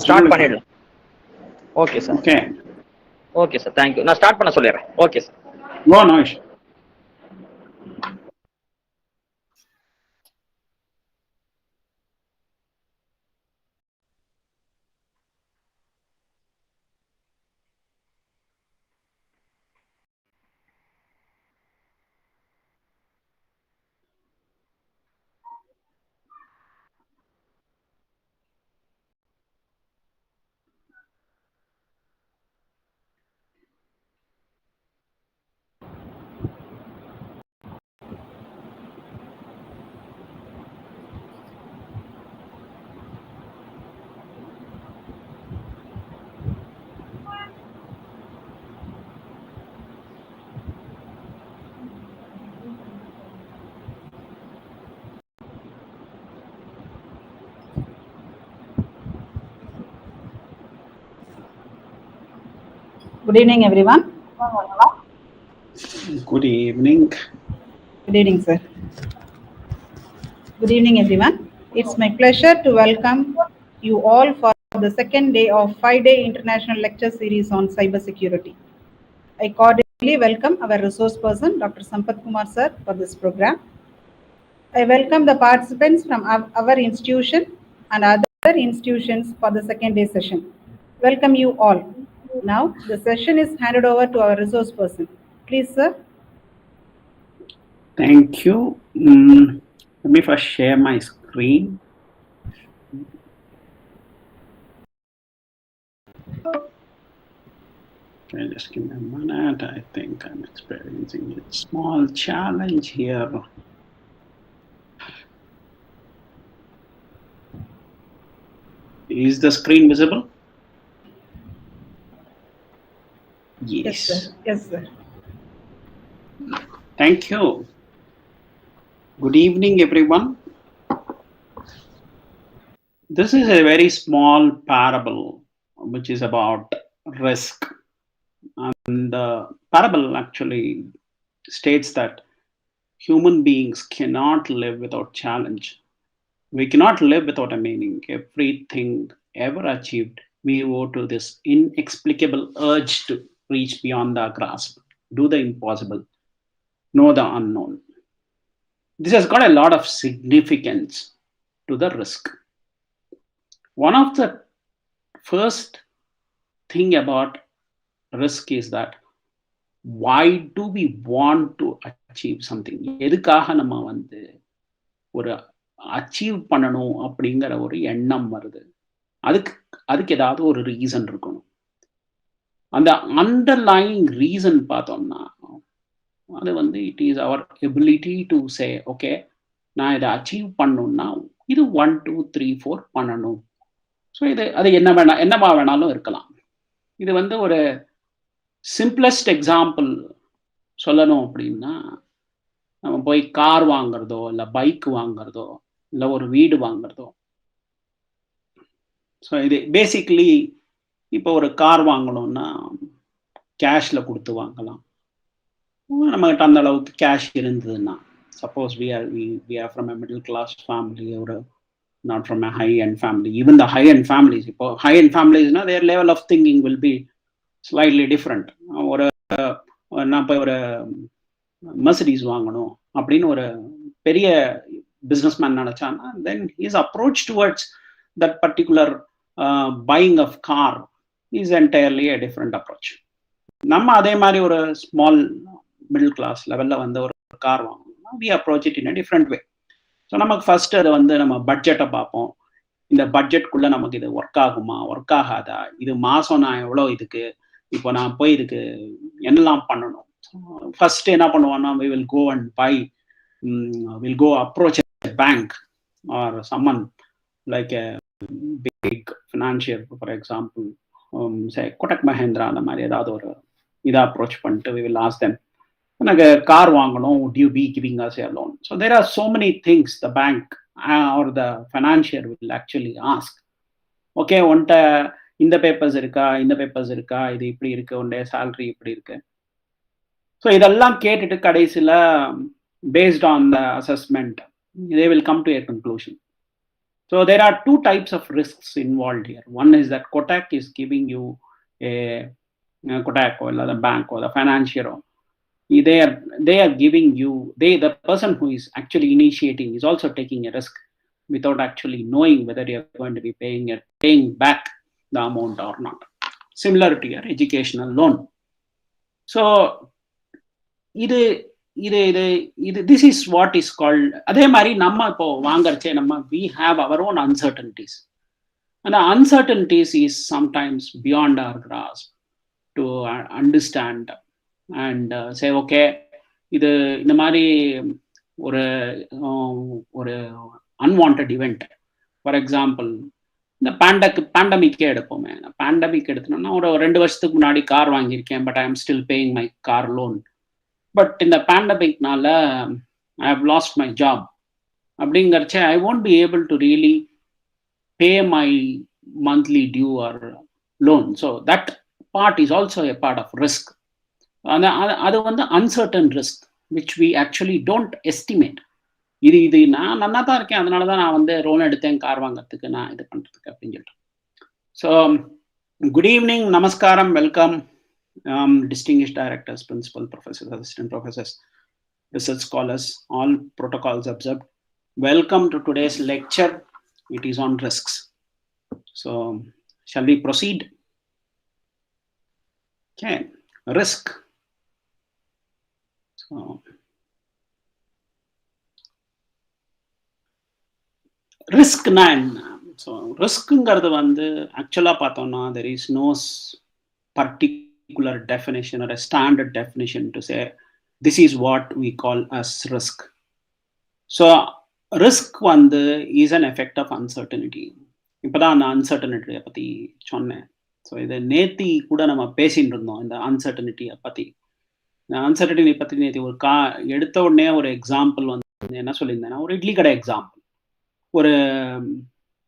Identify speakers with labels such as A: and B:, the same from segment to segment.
A: Start பண்ணிடலாம். Okay sir.
B: Okay
A: okay sir, thank you. நான் start பண்ண சொல்லிடுறேன். Okay sir.
B: No issue.
C: Good evening, everyone.
B: Good evening.
C: Good evening, sir. Good evening, everyone. It's my pleasure to welcome you all for the second day of 5-day international lecture series on cybersecurity. I cordially welcome our resource person, Dr. Sampath Kumar, sir, for this program. I welcome the participants from our institution and other institutions for the second day session. Welcome you all. Now, the session is handed over to our resource person. Please, sir.
B: Thank you. Let me first share my screen. Okay, just give me a minute. I think I'm experiencing a small challenge here. Is the screen visible?
C: Yes, sir. Yes, sir.
B: Thank you. Good evening, everyone. This is a very small parable which is about risk. And the parable actually states that human beings cannot live without challenge. We cannot live without a meaning. Everything ever achieved, we owe to this inexplicable urge to reach beyond our grasp, do the impossible, know the unknown. This has got a lot of significance to the risk. One of the first thing about risk is that why do we want to achieve something? எதுக்காக நம்ம வந்து ஒரு achieve பண்ணணும் அப்படிங்கிற ஒரு எண்ணம் வருது. அதுக்கு ஏதாவது ஒரு ரீசன் இருக்கணும். அந்த அண்டர்லைங் ரீசன் பார்த்தோம்னா அது வந்து it is our ability to say okay, நான் இதை அச்சீவ் பண்ணணும்னா இது 1 2 3 4 பண்ணணும். ஸோ அது என்னவா வேணாலும் இருக்கலாம். இது வந்து ஒரு சிம்பிளஸ்ட் எக்ஸாம்பிள் சொல்லணும் அப்படின்னா, நம்ம போய் கார் வாங்குறதோ இல்லை பைக் வாங்குறதோ இல்லை ஒரு வீடு வாங்குறதோ. ஸோ இது பேசிக்லி இப்போ ஒரு கார் வாங்கணும்னா கேஷில் கொடுத்து வாங்கலாம். நம்மகிட்ட அந்த அளவுக்கு கேஷ் இருந்ததுன்னா, suppose we are from a middle class family or not from a high end family. Even the high end families, இப்போ high end families, their level of thinking will be slightly different. நான் போய் ஒரு Mercedes வாங்கணும் அப்படின்னு ஒரு பெரிய businessman நினைச்சான்னா, then his approach towards that particular buying of car is entirely a different approach. நம்ம அதே மாதிரி ஒரு ஸ்மால் மிடில் கிளாஸ் லெவலில் வந்து ஒரு கார் வாங்கணும்னா we approach it in a different way. So நமக்கு ஃபர்ஸ்ட் அதை வந்து நம்ம பட்ஜெட்டை பார்ப்போம். இந்த பட்ஜெட்குள்ளே நமக்கு இது ஒர்க் ஆகுமா, ஒர்க் ஆகாதா, இது மாதம் நான் எவ்வளோ இதுக்கு இப்போ நான் போய் இதுக்கு என்னெல்லாம் பண்ணணும். ஃபர்ஸ்ட் என்ன பண்ணுவோம்னா we will go and buy, we'll go approach a bank or someone like a big financier, for example, say Kotak Mahindra, அந்த மாதிரி ஏதாவது ஒரு இதை அப்ரோச் பண்ணிட்டு we will ask them, எனக்கு கார் வாங்கணும், would you be giving us a loan? So there are so many things the bank or the financier will actually ask. Okay, உன்கிட்ட இந்த பேப்பர்ஸ் இருக்கா, இந்த பேப்பர்ஸ் இருக்கா, இது இப்படி இருக்கு, உன்டைய சேலரி இப்படி இருக்கு. ஸோ இதெல்லாம் கேட்டுட்டு கடைசியில் paste on the assessment they will come to a conclusion. So there are two types of risks involved here. One is that Kotak is giving you a Kotak or the bank or the financier. They are giving you, the person who is actually initiating is also taking a risk without actually knowing whether you're going to be paying back the amount or not. Similar to your educational loan. So this is what is called, we have our own uncertainties. And the uncertainties is sometimes beyond our grasp to understand and say, okay, இது இந்த மாதிரி ஒரு unwanted event. For example, இந்த பேண்டமிக்கே எடுப்போமே. Pandemic எடுத்தோம்னா ஒரு 2 வருஷத்துக்கு முன்னாடி car வாங்கியிருக்கேன், but I am still paying my car loan. But இந்த பேண்டமிக்னால I have lost my job அப்படிங்கிறச்ச I won't be able to really pay my monthly due or loan. So that part is also a part of risk. அது வந்து uncertain risk which we actually don't estimate. இது நான் நல்லா தான் இருக்கேன், அதனால தான் நான் வந்து லோன் எடுத்தேன் கார் வாங்கிறதுக்கு, நான் இது பண்ணுறதுக்கு அப்படின்னு சொல்லிட்டு. ஸோ குட் ஈவினிங், நமஸ்காரம், welcome, distinguished directors, principal professors, assistant professors, research scholars, all protocols observed. Welcome to today's lecture. It is on risks. So shall we proceed? Okay, risk. So risk nine. So risk ngaradu vandu actually pathona there is no particular definition or a standard definition to say this is what we call as risk. So risk வந்து is an effect of uncertainty. இப்போ தான் அந்த அன்சர்டனிட்டியை பற்றி சொன்னேன். So இதை நேத்தி கூட நம்ம பேசிகிட்டு இருந்தோம், இந்த அன்சர்டனிட்டியை பற்றி. இந்த அன்சர்டனிட்டி பற்றி நேற்று ஒரு எடுத்த உடனே ஒரு எக்ஸாம்பிள் வந்து என்ன சொல்லியிருந்தேன்னா, ஒரு இட்லி கடை எக்ஸாம்பிள்.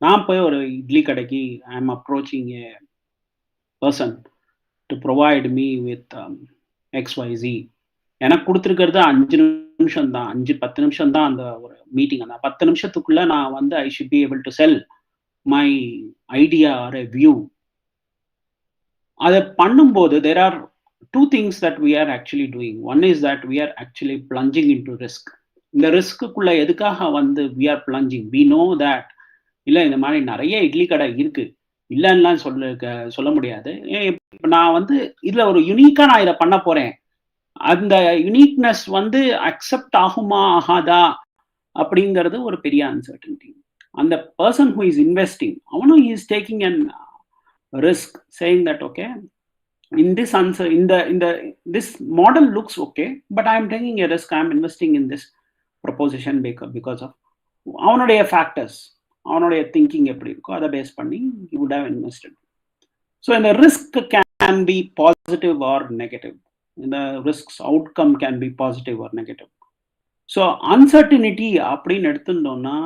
B: நான் போய் ஒரு இட்லி கடைக்கு I am approaching A person to provide me with XYZ. எனக்கு கொடுத்துருக்கிறது 5 நிமிஷம் தான், 5-10 நிமிஷம் தான் அந்த ஒரு மீட்டிங். அந்த 10 நிமிஷத்துக்குள்ள நான் வந்து I should be able to sell my idea or a view. அதை பண்ணும்போது there are 2 things that we are actually doing. One is that we are actually plunging into risk. இந்த ரிஸ்க்குள்ள எதுக்காக வந்து we are plunging? We know that இல்லை இந்த மாதிரி நிறைய இட்லி கடை இருக்கு, இல்லைன்னா சொல்ல முடியாது. இப்போ நான் வந்து இதில் ஒரு யூனிக்காக நான் இதை பண்ண போகிறேன், அந்த யூனிக்னஸ் வந்து அக்செப்ட் ஆகுமா ஆகாதா அப்படிங்கிறது ஒரு பெரிய அன்சர்டனிட்டி. அந்த பர்சன் ஹூ இஸ் இன்வெஸ்டிங் அவனும் is taking an risk, saying that okay in this answer this model looks okay, but I am taking a risk, I am investing in this proposition because of அவனுடைய factors, அவனுடைய thinking எப்படி இருக்கோ அதை base பண்ணி he would have invested. So இந்த risk can be positive or negative. இந்த risks outcome can be positive or negative. So uncertainty அப்படின்னு எடுத்துட்டோம்னா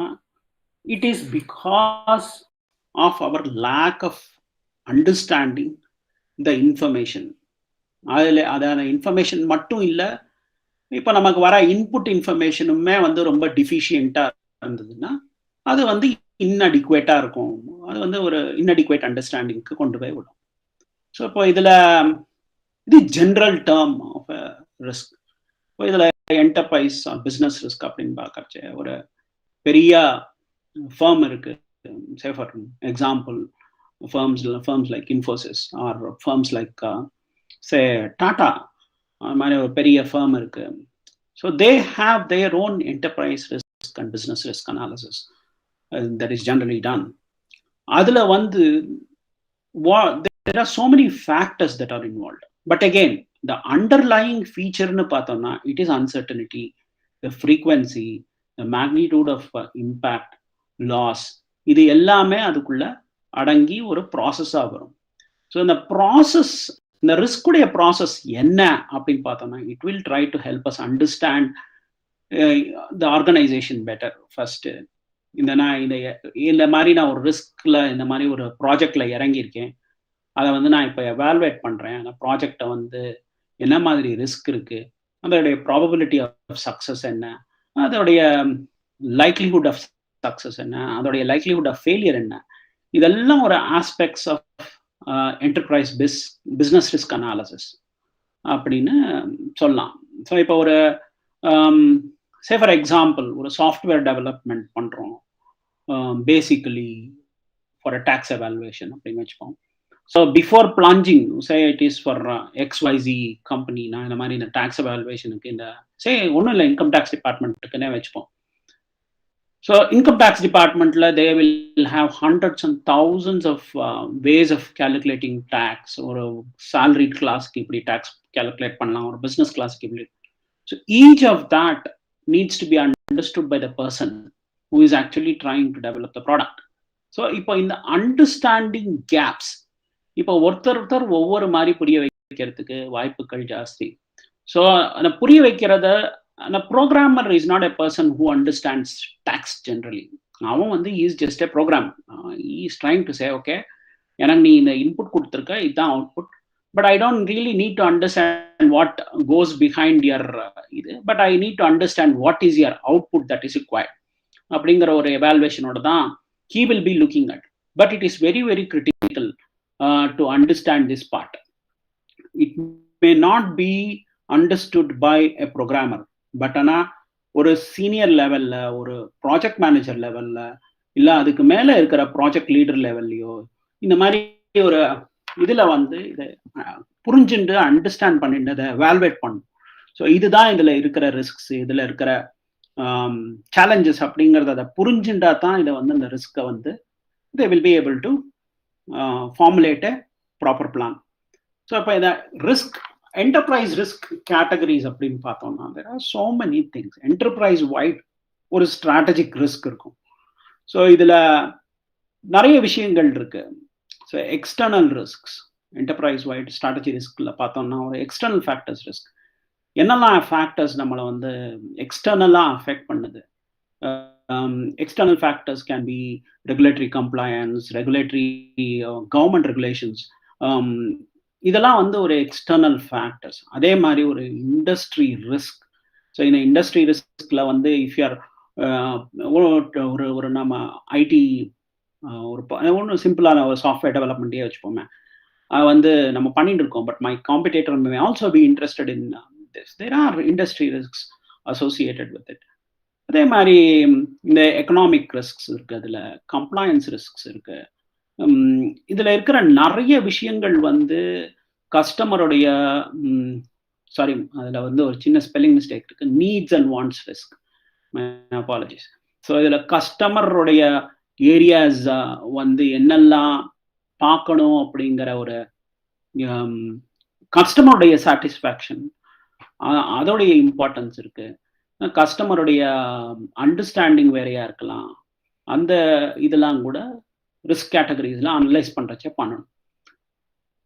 B: it is because of our lack of understanding the information. அதான information மட்டும் இல்லை, இப்போ நமக்கு வர இன்புட் இன்ஃபர்மேஷனுமே வந்து ரொம்ப டிஃபிஷியண்ட்டாக இருந்ததுன்னா அது வந்து இன்அடிக்குவேட்டாக இருக்கும். அது வந்து ஒரு இன்அடிக்குவேட் அண்டர்ஸ்டாண்டிங்க்கு கொண்டு போய் விடும். ஸோ இப்போ இதில் இது ஜென்ரல் டேர்ம் ஆஃப் ரிஸ்க். இப்போ இதில் என்டர்பிரைஸ் பிஸ்னஸ் ரிஸ்க் அப்படின்னு பார்க்கறச்ச ஒரு பெரிய ஃபேர்ம் இருக்கு. சே for example firms like Infosys or firms like say Tata, அது மாதிரி ஒரு பெரிய ஃபேர்ம் இருக்கு. So they have their own enterprise risk and business risk analysis that is generally done. அதில் வந்து there are so many factors that are involved. But again, the underlying feature nu pathona, it is uncertainty, the frequency, the magnitude of impact, loss. இது எல்லாமே அதுக்குள்ள அடங்கி ஒரு ப்ராசஸாக வரும். So இந்த process, இந்த ரிஸ்குடைய ப்ராசஸ் என்ன அப்படின்னு பார்த்தோம்னா it will try to help us understand the organisation better. First இந்த மாதிரி நான் ஒரு ரிஸ்கில் இந்த மாதிரி ஒரு ப்ராஜெக்டில் இறங்கியிருக்கேன், அதை வந்து நான் இப்போ எவால்வேட் பண்ணுறேன். அந்த ப்ராஜெக்டை வந்து என்ன மாதிரி ரிஸ்க் இருக்குது, அதோடைய ப்ராபபிலிட்டி ஆஃப் சக்ஸஸ் என்ன, அதோடைய லைக்லிஹுட் ஆஃப் சக்ஸஸ் என்ன, அதோடைய லைக்லிஹுட் ஆஃப் ஃபெயிலியர் என்ன, இதெல்லாம் ஒரு aspects of enterprise business risk analysis அப்படின்னு சொல்லலாம். ஸோ இப்போ ஒரு சே ஃபார் எக்ஸாம்பிள் ஒரு சாஃப்ட்வேர் டெவலப்மெண்ட் பண்ணுறோம் basically for a tax evaluation அப்படின்னு வச்சுப்போம். So before planning say it is for XYZ company, நான் இந்த மாதிரி இந்த டேக்ஸ் எவாலுவேஷனுக்கு இந்த ஒன்றும் இல்லை இன்கம் டேக்ஸ் டிபார்ட்மெண்ட்டுக்குன்னே வச்சுப்போம். So income tax department they will have hundreds and thousands of ways of calculating tax, or a salaried class ki ipdi tax calculate pannalam, or business class ki ipdi. So each of that needs to be understood by the person who is actually trying to develop the product. So ipo in the understanding gaps, ipo ஒருத்தர் ஒவ்வொரு மாதிரி புரிய வைக்கிறதுக்கு வாய்ப்புகள் ஜாஸ்தி. So அந்த புரிய வைக்கிறத, and a programmer is not a person who understands tax generally. He is just a programmer. He is trying to say, okay, the input kuduthirukka, idha output, but I don't really need to understand what goes behind your but I need to understand what is your output that is required. அப்படிங்கிற ஒரு evaluation oda தான் he will be looking at. But it is very, very critical to understand this part. It may not be understood by a programmer, but ஆனால் ஒரு senior லெவலில், ஒரு project manager லெவலில், இல்லை அதுக்கு மேலே இருக்கிற ப்ராஜெக்ட் லீடர் லெவல்லையோ இந்த மாதிரி ஒரு இதில் இதை புரிஞ்சுட்டு அண்டர்ஸ்டாண்ட் பண்ணிட்டு அதை வேல்வேட் பண்ணும். ஸோ இதுதான் இதில் இருக்கிற ரிஸ்க்ஸ், இதில் இருக்கிற சேலஞ்சஸ் அப்படிங்கிறத அதை புரிஞ்சுட்டா தான் இதை இந்த ரிஸ்க்கை they will be able to formulate a proper plan. So இப்போ இதை ரிஸ்க் enterprise risk categories அப்படின்னு பார்த்தோம்னா there are so many things. enterprise wide ஒரு strategic risk இருக்கும். ஸோ இதில் நிறைய விஷயங்கள் இருக்கு. So external risks, enterprise wide strategy riskல பார்த்தோம்னா ஒரு எக்ஸ்டர்னல் ஃபேக்டர்ஸ் ரிஸ்க். என்னெல்லாம் ஃபேக்டர்ஸ் நம்மளை எக்ஸ்டர்னலாக அஃபெக்ட் பண்ணுது? external factors can be regulatory compliance, regulatory government regulations. இதெல்லாம் ஒரு எக்ஸ்டர்னல் ஃபேக்டர்ஸ். அதே மாதிரி ஒரு இண்டஸ்ட்ரி ரிஸ்க். ஸோ இந்த இண்டஸ்ட்ரி ரிஸ்கில் இஃப் யூஆர் ஒரு நம்ம ஐடி ஒன்று சிம்பிளான ஒரு சாஃப்ட்வேர் டெவலப்மெண்ட்டே வச்சுப்போமே, நம்ம பண்ணிட்டு இருக்கோம், but my competitor may also be interested in this. There are industry risks associated with it. அதே மாதிரி இந்த எக்கனாமிக் ரிஸ்க்ஸ் இருக்குது, அதில் கம்ப்ளையன்ஸ் ரிஸ்க்ஸ் இருக்குது. இதில் இருக்கிற நிறைய விஷயங்கள் கஸ்டமருடைய சாரி அதில் ஒரு சின்ன ஸ்பெல்லிங் மிஸ்டேக் இருக்கு, needs and wants risk. Apologies. So இதில் கஸ்டமருடைய ஏரியாஸ் என்னெல்லாம் பார்க்கணும் அப்படிங்கிற ஒரு கஸ்டமருடைய சாட்டிஸ்ஃபேக்ஷன், அதோடைய இம்பார்ட்டன்ஸ் இருக்கு. கஸ்டமருடைய அண்டர்ஸ்டாண்டிங் வேறையா இருக்கலாம். அந்த இதெல்லாம் கூட ரிஸ்க் கேட்டகரிஸ்லாம் அனலைஸ் பண்ணுறச்சே பண்ணணும்.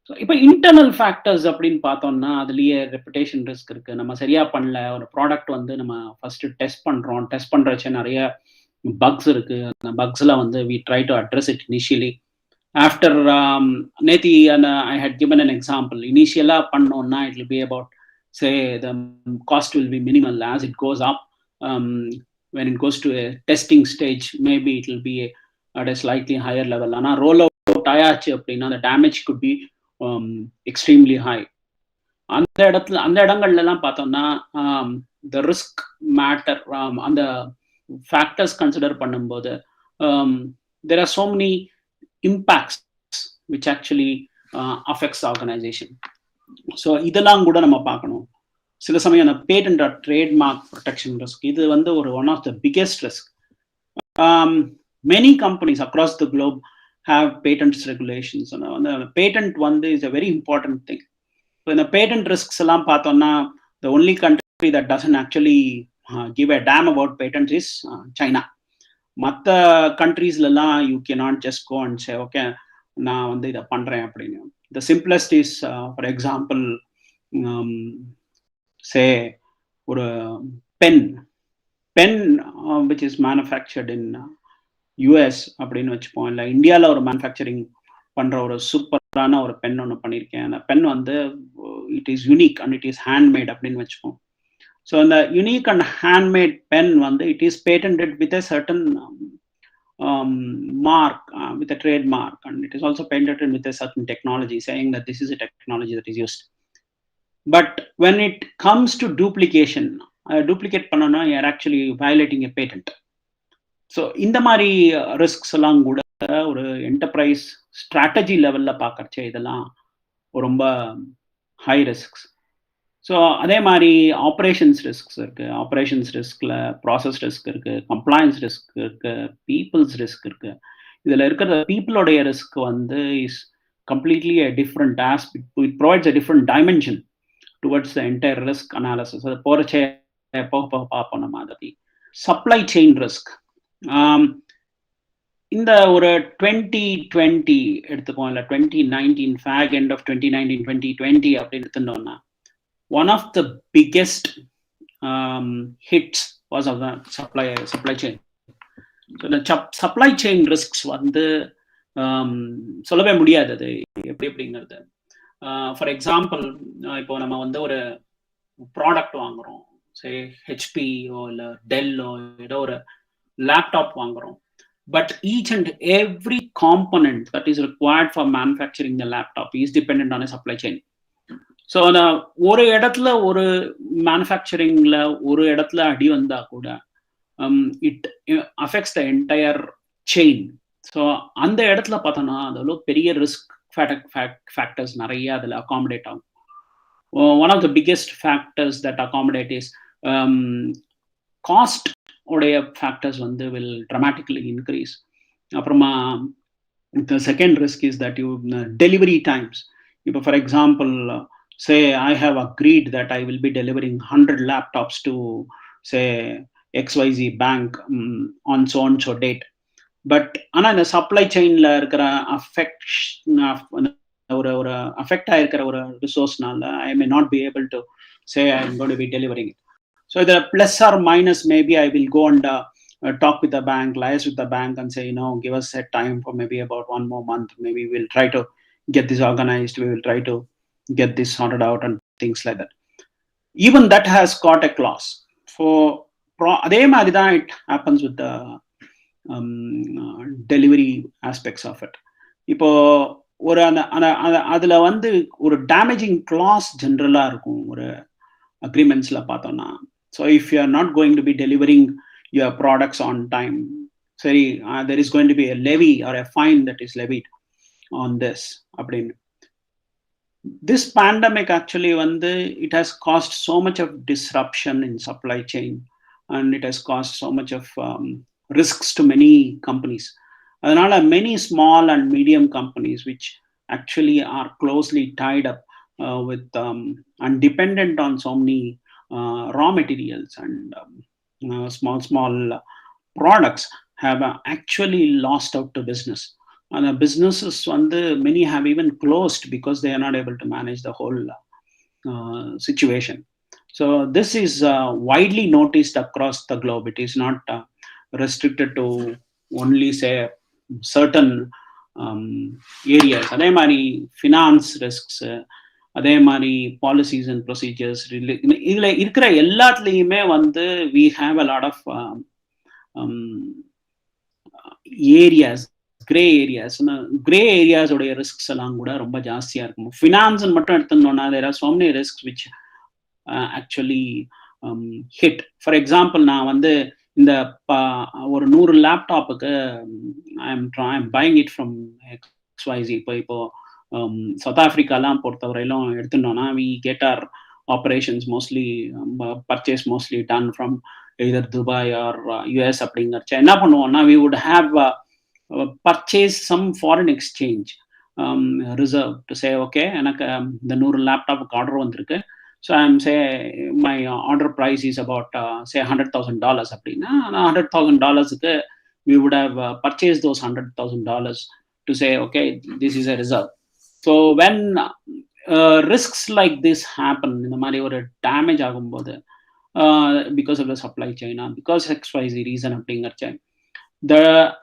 B: ஸோ இப்போ இன்டர்னல் ஃபேக்டர்ஸ் அப்படின்னு பார்த்தோம்னா அதுலேயே ரெப்புடேஷன் ரிஸ்க் இருக்குது. நம்ம சரியாக பண்ணல, ஒரு ப்ராடக்ட் நம்ம ஃபஸ்ட்டு டெஸ்ட் பண்ணுறோம், டெஸ்ட் பண்ணுறச்சே நிறைய பக்ஸ் இருக்குது. அந்த பக்ஸில் we try to address it initially. After நேத்தி I had given an example. இனிஷியலாக பண்ணோன்னா it will be about say the cost will be minimal. As it goes up, when it goes to a testing stage, maybe it will be at a slightly higher level. Ana roll out ayachu appadina the damage could be extremely high. அந்த இடங்கள்ல எல்லாம் பார்த்தோம்னா the risk matter அந்த factors consider பண்ணும்போது there are so many impacts which actually affects the organization. So இதெல்லாம் கூட நம்ம பார்க்கணும். சில சமயம் அந்த patent or trademark protection risk, இது ஒரு one of the biggest risk. Many companies across the globe have patents regulations. அந்த patent is a very important thing. இப்போ இந்த பேட்டன்ட் ரிஸ்க்ஸ் எல்லாம் பார்த்தோம்னா the only country that doesn't actually give a damn about patents is China. மற்ற கண்ட்ரீஸ்லாம் you cannot just go and say okay நான் இதை பண்ணுறேன் அப்படின்னு. The simplest is, for example, say, or a pen which is manufactured in US. அப்படின்னு வச்சுப்போம். இல்லை இந்தியாவில் ஒரு மேனுஃபேக்சரிங் பண்ணுற ஒரு சூப்பரான ஒரு பென் ஒன்று பண்ணியிருக்கேன். அந்த pen it is unique and it is handmade அப்படின்னு வச்சுப்போம். ஸோ அந்த unique and handmade pen it is patented with a certain mark with a trademark, and it is also patented with a certain technology, saying that this is a technology that is used. But when it comes to duplication, duplicate panana, you are actually violating a patent. So in the mari risks along good or enterprise strategy level la paakarche idella romba high risks. So அதே மாதிரி operations risks இருக்கு. Operations ரிஸ்க்ல process risk இருக்கு, compliance risk இருக்கு, peoples risk இருக்கு. இதுல இருக்கிற பீப்புளோடைய risk வந்து is completely a different aspect. It provides a different dimension towards the entire risk analysis. அது போறச்சே போக பார்ப்போம் நம்ம அதை. சப்ளை செயின் ரிஸ்க் இந்த ஒரு 2020 எடுத்துக்கோம், இல்லை 2019 ஃபேக் எண்ட் ஆஃப் 2019 2020 அப்படின்னு எடுத்துட்டோம்னா, one of the biggest hits was of the supply chain. So the supply chain risks வந்து சொல்லவே முடியாது அது எப்படிங்கிறது. ஃபார் எக்ஸாம்பிள், இப்போ நம்ம வந்து ஒரு ப்ராடக்ட் வாங்குறோம், சரி ஹெச்பியோ இல்லை டெல்லோ ஏதோ ஒரு லேப்டாப் வாங்குறோம். But each and every component that is required for manufacturing the laptop is dependent on a supply chain. So ஒரு இடத்துல ஒரு மேனுஃபேக்சரிங்ல ஒரு இடத்துல அடி வந்தா கூட it affects the entire chain. So அந்த இடத்துல பார்த்தோன்னா அதில் பெரிய ரிஸ்க் ஃபேக்டர்ஸ் நிறைய அதில் அகாமடேட் ஆகும். One of the biggest factors that accommodate is cost உடைய ஃபேக்டர்ஸ் வந்து வில் ட்ரமாட்டிக்கலி இன்க்ரீஸ். அப்புறமா the second risk is that you delivery times. இப்போ for example, say I have agreed that I will be delivering 100 laptops to say XYZ bank on so and so date. But ana the supply chain la irukra affect ஆயிருக்கிற ஒரு ரிசோர்ஸ்னால I may not be able to say I'm going to be delivering it. So the plus or minus, maybe I will go and talk with the bank, liaise with the bank and say, give us a time for maybe about 1 more month. Maybe we'll try to get this organized. We will try to get this sorted out and things like that. Even that has got a clause. For அதே மாதிரி தான் it happens with the delivery aspects of it. இப்போ ஒரு அதில் வந்து ஒரு damaging class ஜென்ரலாக இருக்கும் ஒரு அக்ரிமெண்ட்ஸில் பார்த்தோம்னா. So if you are not going to be delivering your products on time, சரி, there is going to be a levy or a fine that is levied on this அப்படின்னு. This pandemic actually it has caused so much of disruption in supply chain, and it has caused so much of risks to many companies. Adanala many small and medium companies which actually are closely tied up with and dependent on so many raw materials and small products have actually lost out to business. And the businesses, many have even closed because they are not able to manage the whole situation. So this is widely noticed across the globe. It is not restricted to only say certain areas. அதே மாதிரி finance risks, அதே மாதிரி policies and procedures, இதுல இருக்கிற எல்லாத்துலயுமே we have a lot of areas, grey areas உடைய risks எல்லாம் கூட ரொம்ப ஜாஸ்தியா இருக்கும். ஃபினான்ஸ் மட்டும் எடுத்துட்டோம்னா there are so many risks which actually hit. For example, நான் இந்த ஒரு 100 லேப்டாப்புக்கு I am buying it from XYZ. இப்போ சவுத் ஆஃப்ரிக்காலாம் பொறுத்தவரையிலும் எடுத்துட்டோம்னா we get our operations mostly purchase mostly done from either Dubai or US. அப்படிங்கிறச்ச என்ன பண்ணுவோம்னா we would have purchase some foreign exchange reserve to say, okay, எனக்கு இந்த 100 லேப்டாப்புக்கு order வந்திருக்கு, so I'm say my order price is about say $100,000 அப்படின்னா $100,000 we would have purchased those $100,000 to say, okay, this is a reserve. So when risks like this happen, இந்த மாதிரி ஒரு damage ஆகும்போது because of the supply chain, because XYZ reason அப்படிங்கிறச்ச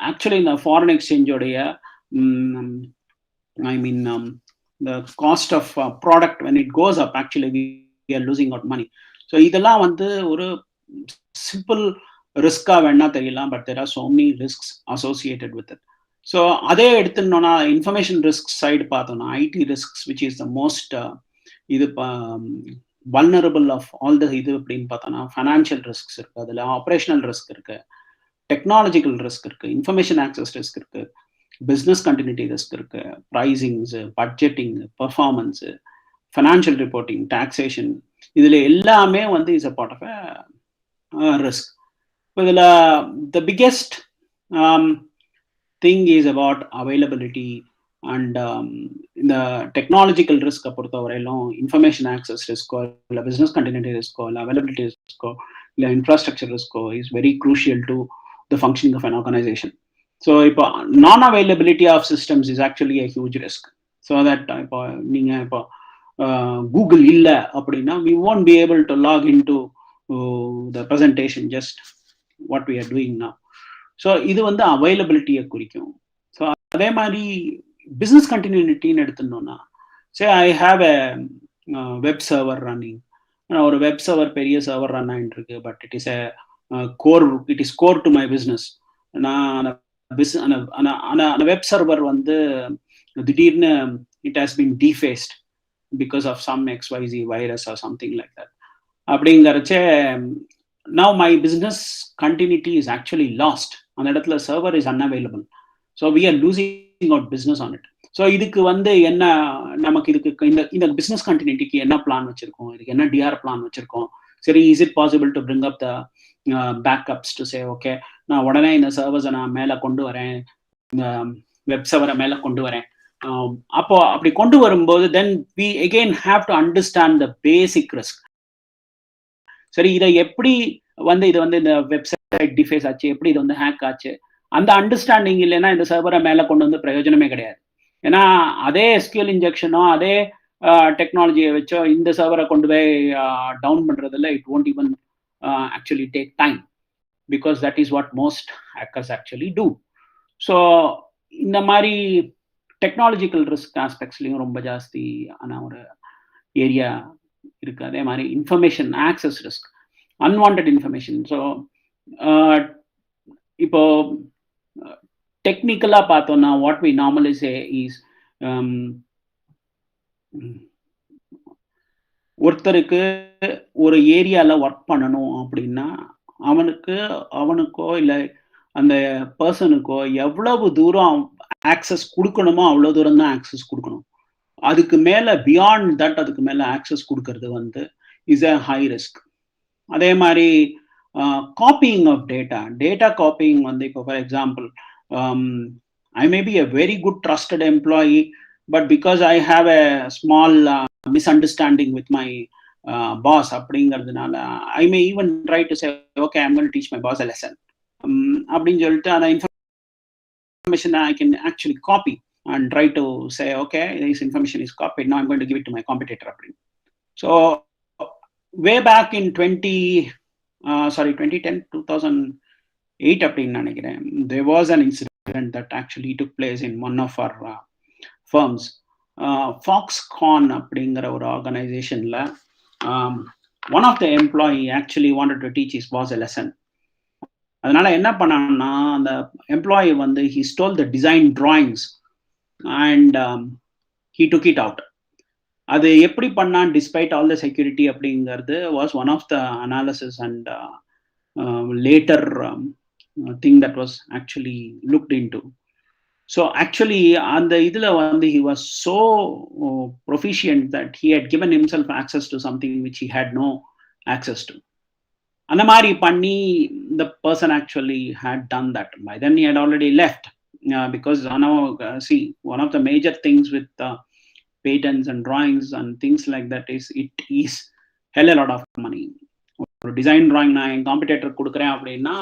B: actually in the foreign exchange the cost of product, when it goes up, actually we are losing out money. So இதெல்லாம் ஒரு simple ரிஸ்கா வேணா தெரியலாம், but there are so many risks associated with it. So அதே எடுத்துனோம்னா information risk side பார்த்தோம்னா IT risks which is the most இது vulnerable of all the இது அப்படின்னு பார்த்தோம்னா ஃபைனான்ஷியல் ரிஸ்க்ஸ் இருக்கு, அதில் ஆப்ரேஷனல் ரிஸ்க் இருக்கு, டெக்னாலஜிக்கல் ரிஸ்க் இருக்கு, இன்ஃபர்மேஷன் ஆக்சஸ் ரிஸ்க் இருக்கு, பிஸ்னஸ் கண்டினியூட்டி ரிஸ்க் இருக்கு, pricings, budgeting, performance, financial reporting, taxation, இதில் எல்லாமே வந்து is a part of a risk. இப்போ இதில் the biggest thing is about availability and இந்த டெக்னாலஜிக்கல் ரிஸ்க்கை பொறுத்தவரையிலும் இன்ஃபர்மேஷன் ஆக்சஸ் ரிஸ்க்கோ இல்லை பிஸ்னஸ் கண்டினியூட்டி ரிஸ்க்கோ இல்லை அவைலபிலிட்டி ரிஸ்க்கோ இல்லை இன்ஃப்ராஸ்ட்ரக்சர் ரிஸ்க்கோ is very crucial to the functioning of an organization. So இப்போ நான் availability of systems is actually a huge risk. So that இப்போ நீங்கள் இப்போ கூகுள் இல்லை அப்படின்னா we won't be able to log into the presentation just what we are doing now. So இது வந்து அவைலபிலிட்டியை குறிக்கும். ஸோ அதே மாதிரி பிஸ்னஸ் கண்டினியூட்டின்னு எடுத்துட்டோம்னா say I have a web server running, ஒரு வெப் சர்வர் பெரிய சர்வர் ரன் ஆகிட்டு இருக்கு, but it is core to my business. நான் அந்த வெப் சர்வர் வந்து திடீர்னு it has been defaced because of some XYZ virus or something like that. அப்படிங்கிறச்சே now my business continuity is actually lost. அந்த இடத்துல server is unavailable, so we are losing out business on it. so இதுக்கு வந்து என்ன நமக்கு இதுக்கு இந்த business கண்டினியூட்டிக்கு என்ன பிளான் வச்சிருக்கோம், இதுக்கு என்ன டிஆர் பிளான் வச்சிருக்கோம், சரி is it possible to bring up the backups to say okay நான் உடனே இந்த சர்வர்ஸை நான் மேலே கொண்டு வரேன், இந்த வெப் சர்வரை மேலே கொண்டு வரேன். அப்போ அப்படி கொண்டு வரும்போது then we again have to understand the basic risk. சரி இதை எப்படி வந்து இது வந்து இந்த வெப்சைட் டிஃபேஸ் ஆச்சு, எப்படி இது வந்து ஹேக் ஆச்சு, அந்த அண்டர்ஸ்டாண்டிங் இல்லைன்னா இந்த சர்வரை மேலே கொண்டு வந்து பிரயோஜனமே கிடையாது. ஏன்னா அதே SQL இன்ஜெக்ஷனோ அதே டெக்னாலஜியை வச்சோ இந்த சர்வரை கொண்டு போய் டவுன் பண்ணுறதில்ல. It won't even actually take time because that is what most hackers actually do. So இந்த மாதிரி டெக்னாலஜிக்கல் ரிஸ்க் ஆஸ்பெக்ட்ஸ்லையும் ரொம்ப ஜாஸ்தி ஆன ஒரு ஏரியா இருக்கு. அதே மாதிரி information access risk, unwanted information. So இப்போ டெக்னிக்கலா பார்த்தோம்னா what we normally say is ஒருத்தருக்கு ஒரு ஏரியால ஒர்க் பண்ணணும் அப்படின்னா அவனுக்கோ இல்லை அந்த பர்சனுக்கோ எவ்வளவு தூரம் ஆக்சஸ் கொடுக்கணுமோ அவ்வளோ தூரம் தான் ஆக்சஸ் கொடுக்கணும். அதுக்கு மேல பியாண்ட் தட் அதுக்கு மேல ஆக்சஸ் கொடுக்கறது வந்து இஸ் அ ஹை ரிஸ்க். அதே மாதிரி காப்பிங் ஆஃப் டேட்டா காப்பிங் வந்து இப்போ for example I may be a very good trusted employee, but because I have a small misunderstanding with my boss அப்படிங்கிறதுனால I may even try to say okay I am going to teach my boss a lesson அப்படின்னு சொல்லிட்டு அந்த information I can actually copy and try to say, okay, this information is copied, now I'm going to give it to my competitor. So way back in 2010, 2008, there was an incident that actually took place in one of our firms. Foxconn அப்படிங்கிற ஒரு ஆர்கனைசேஷன்ல one of the employee actually wanted to teach his boss a lesson. அதனால என்ன பண்ணான்னா அந்த employee வந்து he stole the design drawings and he took it out. அது எப்படி பண்ணான் despite all the security அப்படிங்கிறது was one of the analysis and later thing that was actually looked into. So actually அந்த இதுல வந்து he was so proficient that he had given himself access to something which he had no access to. அந்த மாதிரி பண்ணி the person actually had done that. By then he had already left. Because see, one of the major things with patents and drawings and things like that is it is hell a lot of money. For design drawing na en competitor kudukren appadina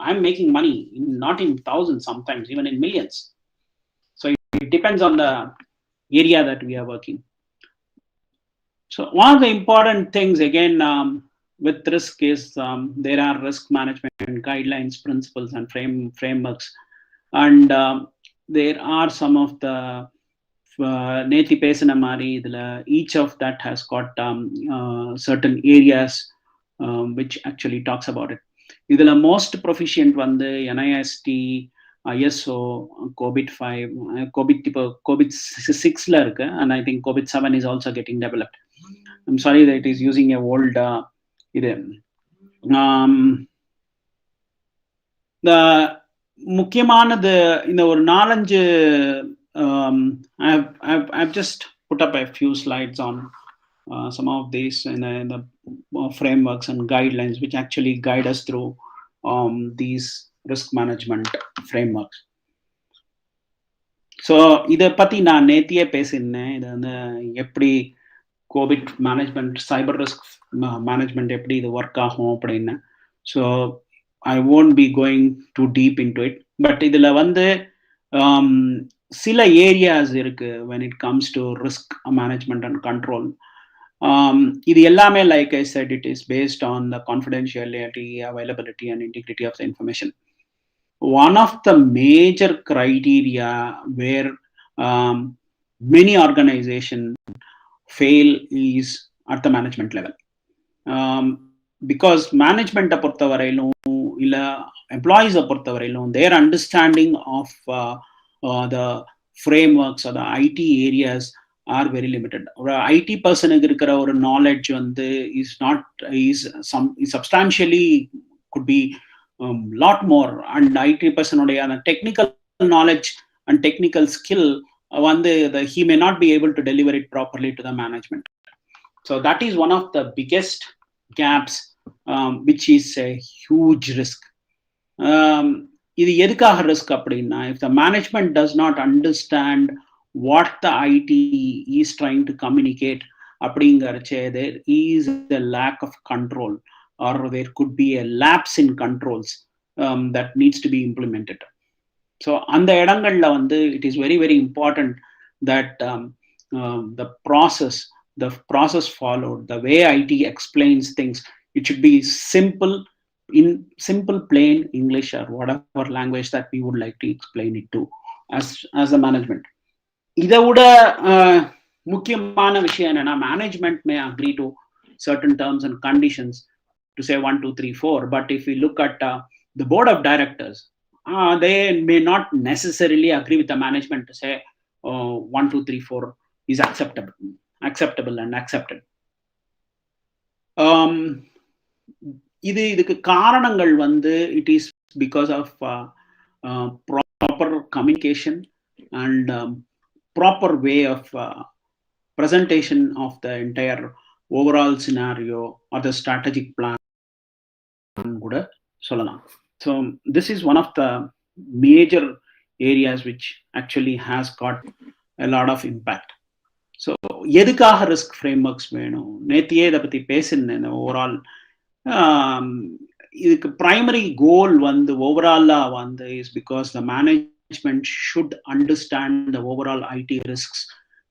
B: I'm making money not in thousands, sometimes even in millions. So it depends on the area that we are working. So one of the important things again with risk is there are risk management guidelines, principles and frameworks, and there are some of the Nethi pesana mari idla each of that has got certain areas which actually talks about it. Idhula most proficient vandu NIST, ISO, COVID 5, COVID 6 la irukku, and I think COVID 7 is also getting developed. I'm sorry that it is using a old the முக்கியமானது இந்த ஒரு 4-5 I've just put up a few slides on some of these in the frameworks and guidelines which actually guide us through these risk management frameworks. So இதை பற்றி நான் நேத்தியே பேசியிருந்தேன். இது வந்து எப்படி கோவிட் மேனேஜ்மெண்ட், சைபர் ரிஸ்க் மேனேஜ்மெண்ட் எப்படி இது ஒர்க் ஆகும் அப்படின்னு. So I won't be going too deep into it, but இதுல வந்து சில ஏரியாஸ் இருக்கு when it comes to risk management and control. இது எல்லாமே, like I said, it is based on the confidentiality, availability and integrity of the information. One of the major criteria where many organizations fail is at the management level. Because management பொறுத்தவரையிலும் இல்ல எம்ப்ளாயிஸை பொறுத்தவரையிலும் their understanding of the frameworks or the IT areas are very limited. ஒரு IT பர்சனுக்கு இருக்கிற ஒரு knowledge வந்து is substantially could be lot more, and IT பர்சனுடைய அந்த technical knowledge and technical skill வந்து he may not be able to deliver it properly to the management. So that is one of the biggest gaps, which is a huge risk. இது எதுக்காக risk அப்படின்னா, if the management does not understand what the IT is trying to communicate அப்படிங்கிறச்சே there is a lack of control, or there could be a lapse in controls that needs to be implemented. So அந்த இடங்கள்ல வந்து it is very very important that the process followed, the way IT explains things, it should be simple, in simple plain English or whatever language that we would like to explain it to as a management. இதை விட முக்கியமான விஷயம் என்னன்னா, management may agree to certain terms and conditions to say 1 2 3 4, but if we look at the board of directors, they may not necessarily agree with the management to say 1 2 3 4 is acceptable and accepted. இதுக்கு காரணங்கள் வந்து it is because of proper communication and proper way of presentation of the entire overall scenario or the strategic plan கூட சொல்லலாம். So this is one of the major areas which actually has got a lot of impact. So எதுக்காக risk frameworks வேணும், நேத்தியே இதை பற்றி பேசியிருந்தேன். Overall இதுக்கு primary கோல் வந்து ஓவராலாக வந்து is because the management should understand the overall IT risks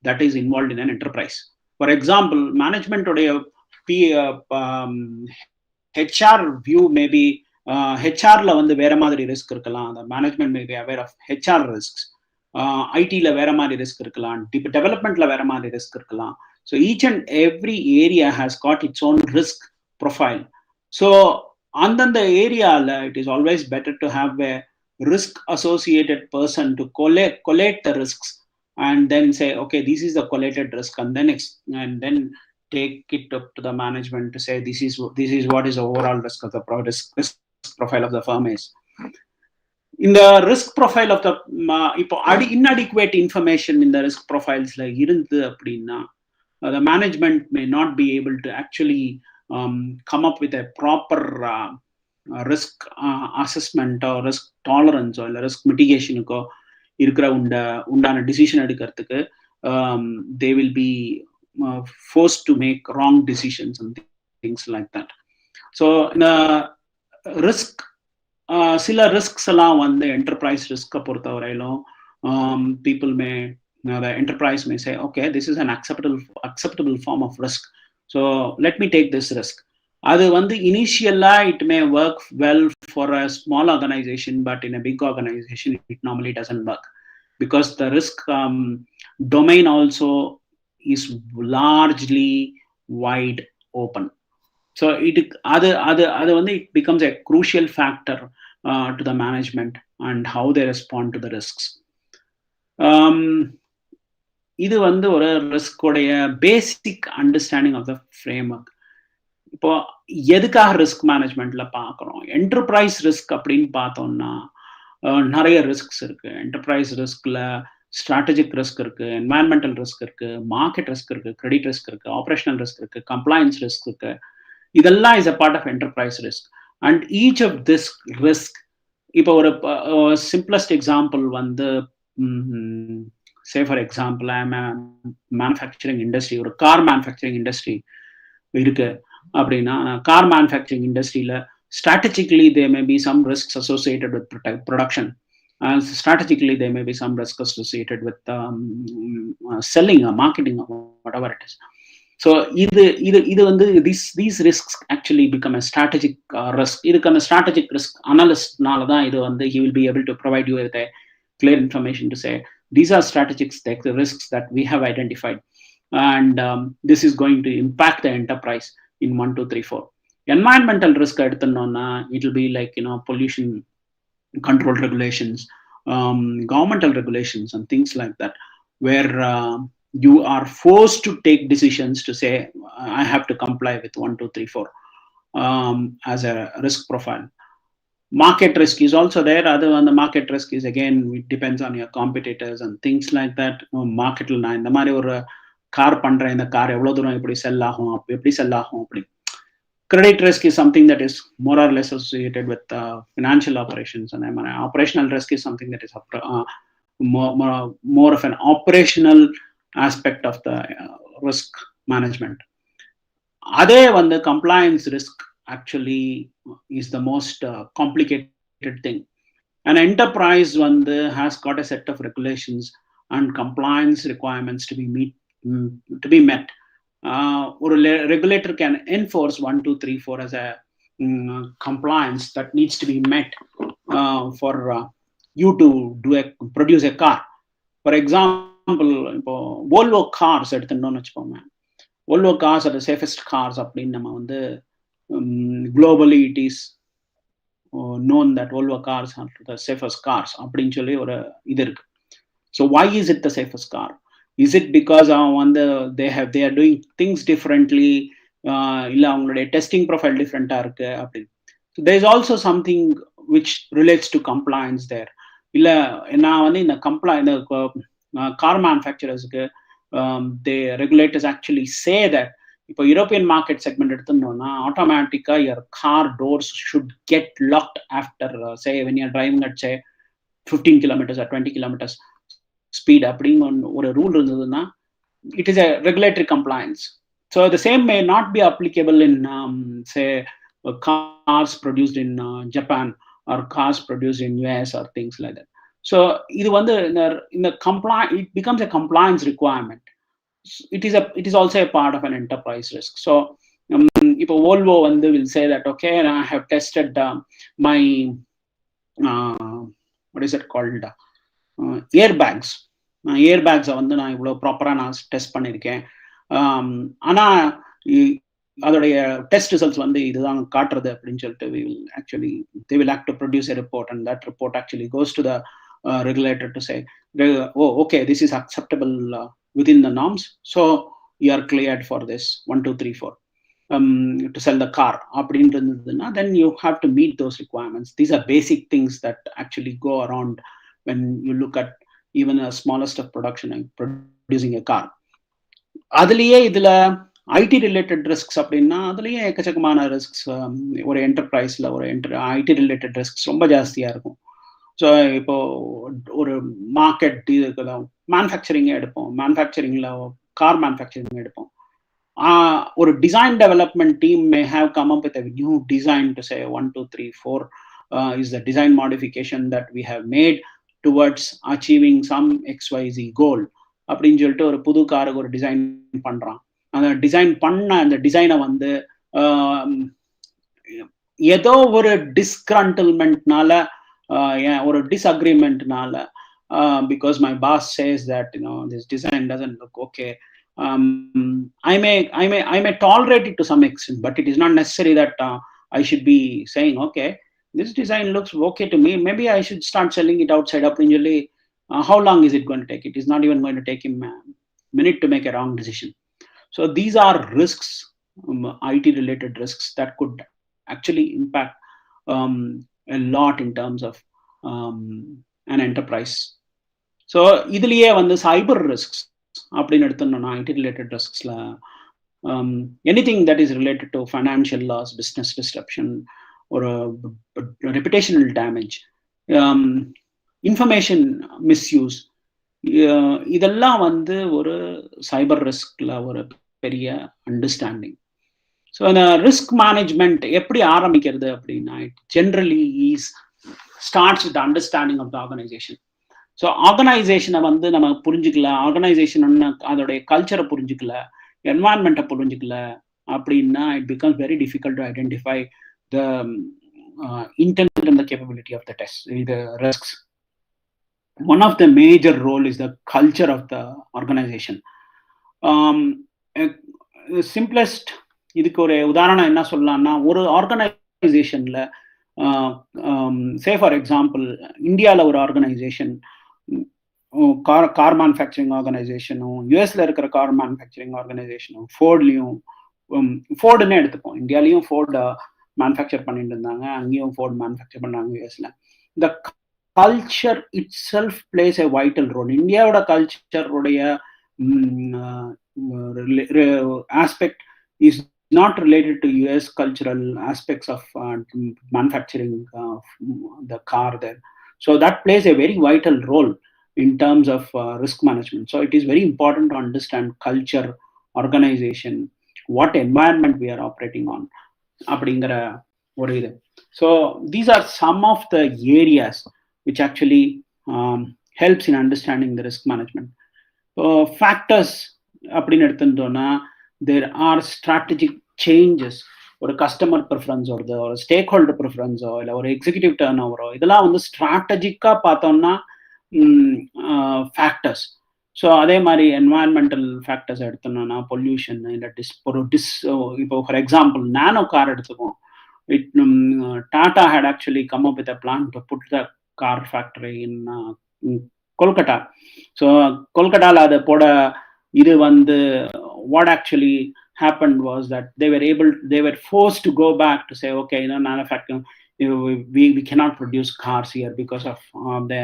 B: that is involve in an enterprise. For example, மேனேஜ்மெண்ட்டுடைய ஹெச்ஆர் வியூ மேபி ஹெச்ஆர்ல வந்து வேற மாதிரி ரிஸ்க் இருக்கலாம். அந்த management may be aware of HR risks. ஐடில வேற மாதிரி ரிஸ்க் இருக்கலாம், டெவலப்மெண்ட்ல வேற மாதிரி ரிஸ்க் இருக்கலாம். So each and every area has God its own risk profile. So அந்தந்த ஏரியாவில் it is always better to have a risk associated person to collate the risks and then say, okay, this is the collated risk, and then take it up to the management to say this is what is the overall risk of the risk profile of the firm is. In the risk profile of the இப்போ inadequate information in the risk profiles-ல இருந்து அப்படின்னா, the management may not be able to actually come up with a proper risk assessment or risk tolerance or risk mitigation-க்கோ இருக்கிற உண்டான decision எடுக்கிறதுக்கு they will be forced to make wrong decisions and things like that. So the risk சில risks எல்லாம் வந்து enterprise ரிஸ்கை பொறுத்தவரையிலும் people may, the enterprise may say, okay, this is an acceptable form of risk, so let me take this risk. அது வந்து இனிஷியலா it may work well for a small organization, but in a big organization it normally doesn't work because the risk domain also is largely wide open. So it becomes a crucial factor to the management and how they respond to the risks. இது ஒரு ரிஸ்கோடைய basic understanding of the framework. இப்போ எதுக்காக risk மேனேஜ்மெண்ட்ல பார்க்குறோம்? Enterprise risk அப்படின்னு பார்த்தோம்னா நிறைய risks இருக்கு. என்டர்பிரைஸ் ரிஸ்க்ல ஸ்ட்ராட்டஜிக் ரிஸ்க் இருக்கு, என்வாயன்மெண்டல் ரிஸ்க் இருக்கு, மார்க்கெட் ரிஸ்க் இருக்கு, கிரெடிட் ரிஸ்க் இருக்கு, ஆப்ரேஷனல் ரிஸ்க் இருக்கு, கம்ப்ளைன்ஸ் ரிஸ்க் இருக்கு. இதெல்லாம் is a part of enterprise risk. And each of this risk, இப்போ ஒரு simplest example say for example, I am a manufacturing industry, ஒரு car manufacturing industry இருக்கு அப்படின்னா, கார் மேனுஃபேக்சரிங் இண்டஸ்ட்ரியில strategically there may be some risks associated with production. Strategically there may be some risks associated with selling or marketing or whatever it is. So these risks actually become a strategic risk. இதுக்கான strategic risk analystனால தான் he will be able to provide you with a clear information to say these are strategic risks that we have identified, and this is going to impact the enterprise in 1, 2, 3, 4. Environmental risk எடுத்தோம்னா it will be like pollution control regulations, governmental regulations and things like that, where you are forced to take decisions to say I have to comply with 1, 2, 3, 4 as a risk profile. Market risk is also there. Other than the market risk is again, it depends on your competitors and things like that. Market la indha mari oru car pandra, indha car evlo thooram eppadi sell agum appdi. Credit risk is something that is more or less associated with financial operations, and operational risk is something that is more of an operational aspect of the risk management. Ade the compliance risk actually is the most complicated thing. An enterprise has got a set of regulations and compliance requirements to be met. Or a regulator can enforce 1, 2, 3, 4 as a compliance that needs to be met for you to produce a car. For example, Volvo cars எடுத்துட்டோம்னு வச்சுக்கோங்க. Volvo cars are the safest cars அப்படின்னு நம்ம globally it is known that Volvo cars are the safest cars அப்படின்னு சொல்லி ஒரு இது இருக்கு. So why is it the safest car? Is it because they are doing things differently, இல்ல அவங்களுடைய testing profile different-ஆ இருக்கு அப்படின்னு. So there is also something which relates to compliance there. இல்ல நான் இந்த car manufacturers-க்கு the regulators actually say that இப்போ European market segment எடுத்தோம்னா automatically your car doors should get locked after say when you are driving at say 15 kilometers or 20 kilometers speed அப்படின்னு ஒரு rule இருந்ததுன்னா it is a regulatory compliance. So the same may not be applicable in say cars produced in Japan or cars produced in US or things like that. So இது in the compliance, it becomes a compliance requirement. It is also a part of an enterprise risk. So if Volvo will say that okay, I have tested my what is it called, airbags நான் இவ்வளோ ப்ராப்பராக நான் test பண்ணியிருக்கேன், ஆனால் அதோடைய test results இதுதான் காட்டுறது அப்படின்னு சொல்லிட்டு they will have to produce a report, and that report actually goes to the regulator to say, oh okay, this is acceptable within the norms, so you are cleared for this 1, 2, 3, 4 to sell the car அப்படின்றதுன்னா then you have to meet those requirements. These are basic things that actually go around when you look at even a smallest of production and producing a car. அதுலயே இதுல IT related risks அப்படின்னா அதுலயே எக்கச்சக்கமான risks ஒரு என்டர்பிரைஸ்ல IT related risks ரொம்ப ஜாஸ்தியா இருக்கும். So இப்போ ஒரு மார்க்கெட் மேனுஃபேக்சரிங்கே எடுப்போம், மேனுஃபேக்சரிங்ல கார் மேனுஃபேக்சரிங் எடுப்போம். ஒரு design development team may have come up with a new design to say 1, 2, 3, 4 is the design modification that we have made towards achieving some XYZ goal அப்படின்னு சொல்லிட்டு ஒரு புது காருக்கு ஒரு டிசைன் பண்றான். அந்த டிசைன் பண்ண அந்த டிசைனை ஏதோ ஒரு டிஸ்கிரண்டில்மெண்ட்னால ஒரு டிஸ்அக்ரிமெண்ட்னால because my boss says that this design doesn't look okay, I may tolerate it to some extent, but it is not necessary that I should be saying, okay, this design looks okay to me, maybe I should start selling it outside up. How long is it going to take? It is not even going to take him a minute to make a wrong decision. So these are risks, IT related risks that could actually impact a lot in terms of an enterprise. So இதுலயே வந்து cyber risks அப்படின்னு எடுத்தோம்னா IT related risksல anything that is related to financial loss, business disruption, or reputational damage, information misuse, இதெல்லாம் வந்து ஒரு சைபர் ரிஸ்க்ல ஒரு பெரிய அண்டர்ஸ்டாண்டிங். ஸோ அந்த ரிஸ்க் மேனேஜ்மெண்ட் எப்படி ஆரம்பிக்கிறது அப்படின்னா, it generally starts with understanding of the organization. So ஆர்கனைசேஷனை வந்து நம்ம புரிஞ்சுக்கல, ஆர்கனைசேஷன் அதோடைய கல்ச்சரை புரிஞ்சுக்கல, என்வாயன்மெண்ட்டை புரிஞ்சுக்கல அப்படின்னா it becomes very difficult to identify the intent and the capability of the test, the risks. One of the major role is the culture of the organization. Simplest இதுக்கு ஒரு உதாரணம் என்ன சொல்லலாம்னா, ஒரு ஆர்கனைசேஷன்ல சே ஃபார் எக்ஸாம்பிள் இந்தியாவில் ஒரு ஆர்கனைசேஷன் கார் மேனுஃபேக்சரிங் ஆர்கனைசேஷனும், யூஎஸ்ல இருக்கிற கார் மேனுஃபேக்சரிங் ஆர்கனைசேஷனும், ஃபோர்டுன்னு எடுத்துப்போம். இந்தியாலையும் ஃபோர்டு மேனுஃபேக்சர் பண்ணிட்டு இருந்தாங்க, அங்கேயும் ஃபோர்டு மேனுஃபேக்சர் பண்ணாங்க யூஎஸ்ல. இந்த culture itself plays a vital role. இந்தியாவோட கல்ச்சருடைய aspect is not related to US cultural aspects of manufacturing the car there. So that plays a very vital role in terms of risk management. So it is very important to understand culture, organization, what environment we are operating on. So these are some of the areas which actually helps in understanding the risk management. Factors அப்படின்னு எடுத்துட்டோம்னா, there are strategic changes, ஒரு customer ப்ரிஃபரன்ஸோ, ஒரு stack holder ப்ரிஃபரன்ஸோ, இல்லை ஒரு executive turn ஓவரோ, இதெல்லாம் வந்து ஸ்ட்ராட்டஜிக்காக பார்த்தோம்னா factors. So அதே மாதிரி என்வாயன்மெண்டல் ஃபேக்டர்ஸ் எடுத்தோம்னா பொல்யூஷன், இல்லை இப்போ ஃபார் எக்ஸாம்பிள் நானோ கார் எடுத்துப்போம். Tata had actually come up with a plan to put the car factory in Kolkata. So Kolkata அதை போட இது வந்து what actually happened was that they were forced to go back to say, okay, manufacturing, we cannot produce cars here because of the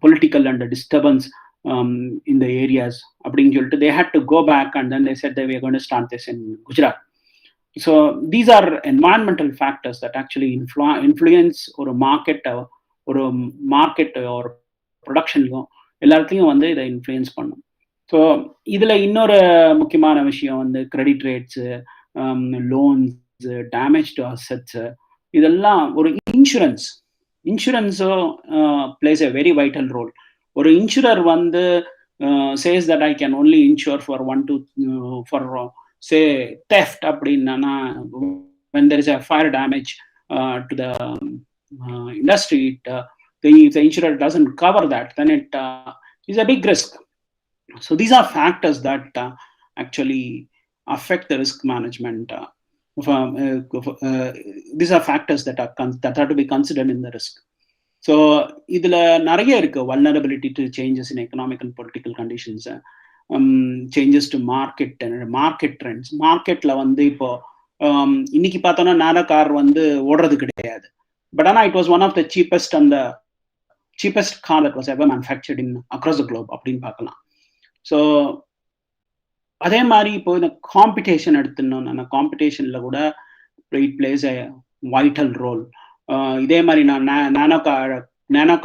B: political and the disturbance in the areas. They had to go back, and then they said they were going to start this in Gujarat. So these are environmental factors that actually influence or market or production எல்லாத்தையும் வந்து இதை influence பண்ணும். So இதில் இன்னொரு முக்கியமான விஷயம் வந்து credit rates, loans, damage to assets, இதெல்லாம் ஒரு இன்சூரன்ஸோ plays a very vital role. ஒரு இன்சூரர் வந்து says that I can only insure for say theft அப்படின்னா, when there is a fire damage to the industry, if the insurer doesn't cover that, then it is a big risk. So these are factors that actually affect the risk management. These are factors that are to be considered in the risk. So இதுல நிறைய இருக்கு. vulnerability to changes in economic and political conditions, changes to market trends. மார்க்கெட்ல வந்து இப்போ இன்னைக்கு பார்த்தோம்னா நானோ car வந்து ஓடுறது கிடையாது, பட் ஆனால் it was one of the cheapest car that was ever manufactured across the globe அப்படின்னு பார்க்கலாம். ஸோ அதே மாதிரி இப்போ இந்த காம்படிஷன் எடுத்துனோம்னா, காம்படிஷன்ல கூட it plays a vital role. இதே மாதிரி நான் நானோ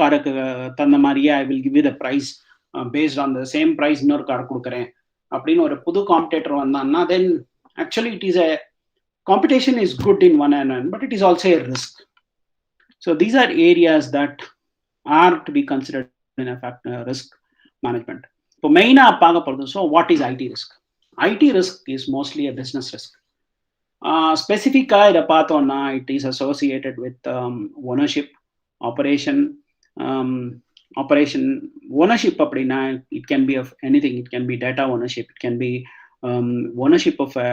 B: காருக்கு தகுந்த மாதிரியே I will give you the price based on the same price இன்னொரு கார் கொடுக்குறேன் அப்படின்னு ஒரு புது காம்படிட்டர் வந்தான்னா, then actually it is a competition is good in one hand, but it is also a risk. So these are areas that are to be considered in a risk management. So main so what is IT risk? IT risk is mostly a business risk. Specific it is associated with ownership, operation, operation ownership அப்படின்னா it can be of anything. It can be data ownership, it can be ownership of a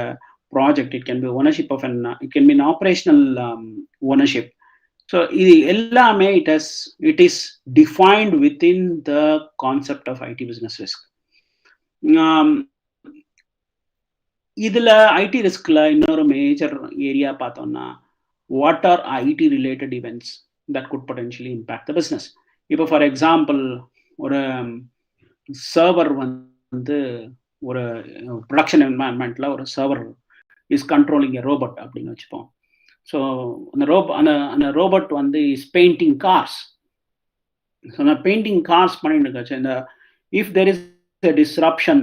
B: project, it can be ownership of it can be an operational ownership. So இது எல்லாமே it is defined within the concept of IT business risk. இதுல ID ரிஸ்க்ல இன்னொரு major area பார்த்தோம்னா what are IT related events that could potentially impact the business. இப்போ for example ஒரு server வந்து ஒரு production என்வாயன்மெண்ட்ல ஒரு server is controlling a robot அப்படின்னு வச்சுப்போம். ஸோ அந்த ரோபோட் வந்து இஸ் பெயிண்டிங் கார்ஸ். ஸோ நான் பெயிண்டிங் கார்ஸ் பண்ணிட்டு இருக்கேன். இந்த if there is a disruption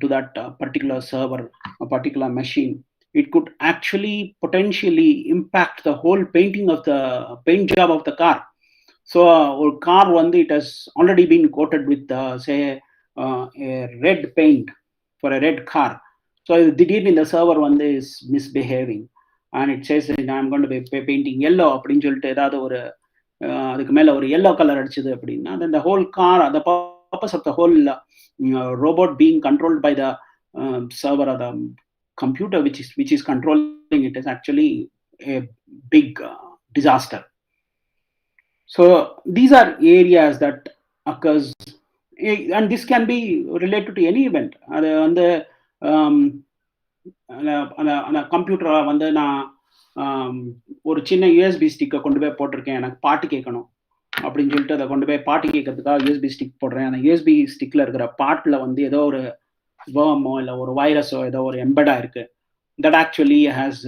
B: to that particular server, a particular machine, it could actually potentially impact the whole painting of the paint job of the car. So a car one, it has already been coated with say a red paint for a red car. So the deed in the server one is misbehaving and it says I'm going to be painting yellow அப்படினு சொல்லிட்டு ஏதாவது ஒரு அதுக்கு மேல ஒரு yellow color அடிச்சது அப்படினா then the whole car, the purpose of the whole robot being controlled by the server or the computer which is controlling it is actually a big disaster. So these are areas that occurs, and this can be related to any event. அது வந்து அந்த கம்ப்யூட்டரை வந்து நான் ஒரு சின்ன USB ஸ்டிக்கை கொண்டு போய் போட்டிருக்கேன், எனக்கு பாட்டு கேட்கணும் அப்படின்னு சொல்லிட்டு அதை கொண்டு போய் பாட்டு கேட்கறதுக்காக யூஎஸ்பி ஸ்டிக் போடுறேன். அந்த யூஎஸ்பி ஸ்டிக்ல இருக்கிற பாட்டில் வந்து ஏதோ ஒரு வேர்மோ இல்லை ஒரு வைரஸோ ஏதோ ஒரு எம்பெடா இருக்கு. That actually has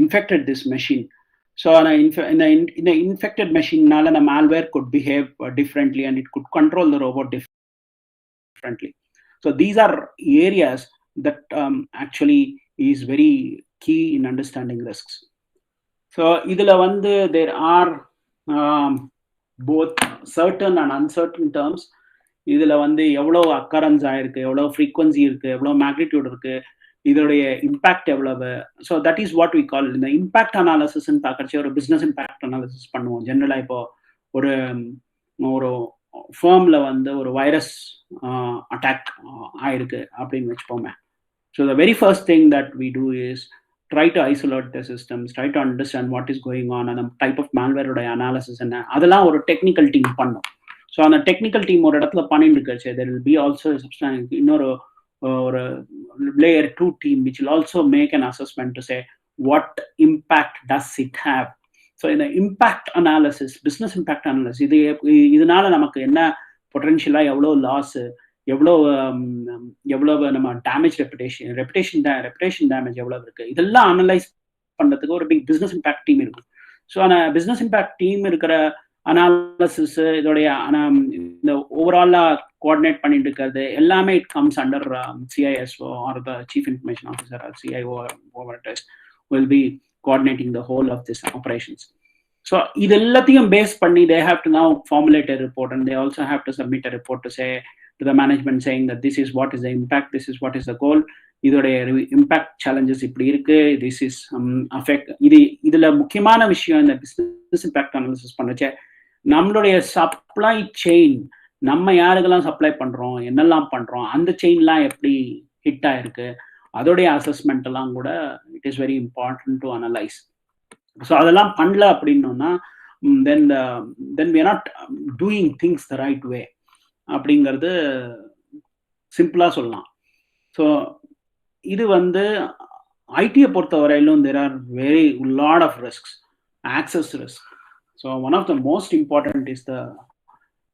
B: infected this machine. So இந்த infected மெஷின்னால the malware could behave differently and it could control the robot differently. So these are areas that actually is very key in understanding risks. So இதுல வந்து there are both certain and uncertain terms. இதுல வந்து எவ்வளவு occurrence ஆயிருக்கு, எவ்வளவு frequency இருக்கு, எவ்வளவு magnitude இருக்கு, இதோடைய இம்பாக்ட் எவ்வளவு. So that is what we call இந்த இம்பாக்ட் அனாலிசிஸ் பார்க்கறச்சு ஒரு பிஸ்னஸ் இம்பாக்ட் அனாலிசிஸ் பண்ணுவோம். ஜென்ரலா இப்போ ஒரு ஃபேர்ம்ல வந்து ஒரு வைரஸ் அட்டாக் ஆயிருக்கு அப்படின்னு வச்சுப்போமே. So the very first thing that we do is try to isolate the systems, try to understand what is going on, and the type of malware oda analysis and adala or technical team pannu. So on the technical team or edathla pannindu irukche, there will be also a substantial innoru or layer 2 team which will also make an assessment to say what impact does it have. So in the impact analysis, business impact analysis, idunala namakku enna potential ah evlo loss, எவ்வளவு நம்ம damage reputation damage எவ்வளவு இருக்கு, இதெல்லாம் analyse பண்றதுக்கு ஒரு big business impact team இருக்கும். So அந்த business impact team இருக்கிற அனாலிசிஸ் இதோடைய இந்த ஓவராலா கோஆர்டினேட் பண்ணிட்டு இருக்கிறது எல்லாமே it comes under CISO or the chief information officer or CIO will be coordinating the whole of this operations. So இது எல்லாத்தையும் பேஸ் பண்ணி they have to now formulate a report and they also have to submit a report to say to the management saying that this is what is the impact, this is what is the goal, இதோடைய impact challenges இப்படி இருக்கு, this is affect. இதுல முக்கியமான விஷயம் இந்த business impact analysis பண்ணச்சே நம்மளுடைய supply chain, நம்ம யாருக்கெல்லாம் சப்ளை பண்றோம், என்னெல்லாம் பண்றோம், அந்த செயின்லாம் எப்படி ஹிட் ஆயிருக்கு, அதோடைய அசஸ்மெண்ட் எல்லாம் கூட it is very important to analyse. So அதெல்லாம் பண்ணல அப்படின்னோம்னா then we are not doing things the right way அப்படிங்கிறது சிம்பிளா சொல்லலாம். ஸோ இது வந்து ஐடியை பொறுத்த வரையிலும் there are very lot of risks. Access risk. So one of the most important is the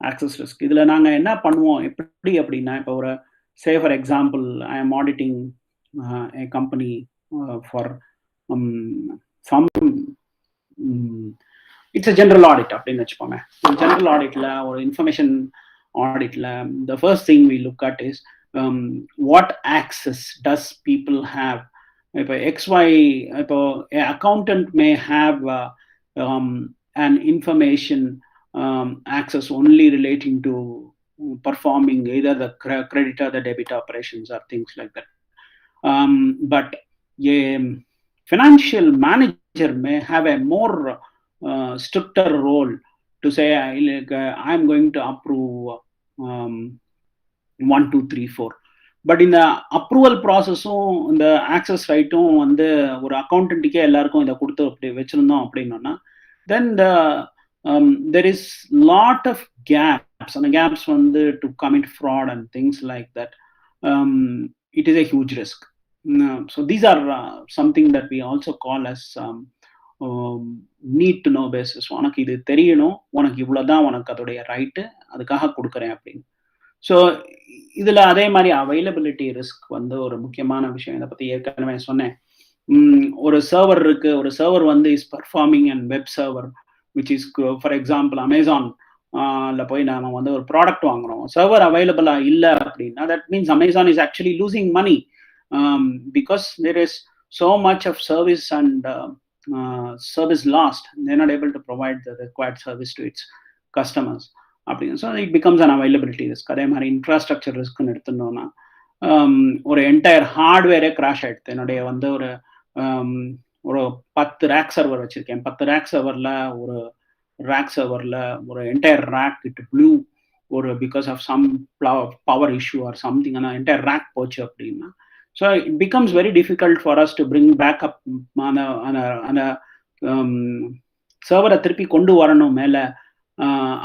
B: access risk. இதுல நாங்க என்ன பண்ணுவோம் எப்படி அப்படின்னா, இப்போ ஒரு say for example I am auditing a company for some it's a general audit அப்படின்னு வச்சுப்போமே. ஜெனரல் ஆடிட்ல ஒரு information auditல the first thing we look at is what access does people have. இப்போ XY இப்போ accountant may have an information access only relating to performing either the credit or the debit operations or things like that. But a financial manager may have a more stricter role to say I'm going to approve 1, 2, 3, 4. But in the approval process, the access right on the accountant then there is lot of gaps, and the gaps to commit fraud and things like that. It is a huge risk. So these are something that we also call as need to know basis. உனக்கு இது தெரியணும், உனக்கு இவ்வளவுதான் உனக்கு அதோடைய right, அதுக்காக கொடுக்குறேன் அப்படின்னு. ஸோ இதுல அதே மாதிரி அவைலபிலிட்டி ரிஸ்க் ஒரு முக்கியமான விஷயம். இதை பத்தி ஏற்கனவே சொன்னேன். ஒரு சர்வர் இருக்கு, ஒரு server is performing and web server which is for example அமேசான்ல போய் நாம ஒரு ப்ராடக்ட் வாங்குறோம், சர்வர் அவைலபிளா இல்லை அப்படின்னா that means Amazon is actually losing money because there is so much of service and service lost. They're not able to provide the required service to its customers. So it becomes an availability risk. அதே மாதிரி infrastructure ரிஸ்க்னு எடுத்துட்டோம்னா ஒரு entire ஹார்ட்வேரே crash ஆயிடுது. என்னுடைய ஒரு 10 rack server வச்சிருக்கேன். 10 rack சர்வர்ல ஒரு ரேக் சர்வர்ல ஒரு என்டையர் ரேக் இட் ப்ளூ ஒரு because of some power issue or something, அந்த என்டையர் ரேக் போச்சு அப்படின்னா so it becomes very difficult for us to bring back up அந்த சர்வரை திருப்பி கொண்டு வரணும் மேல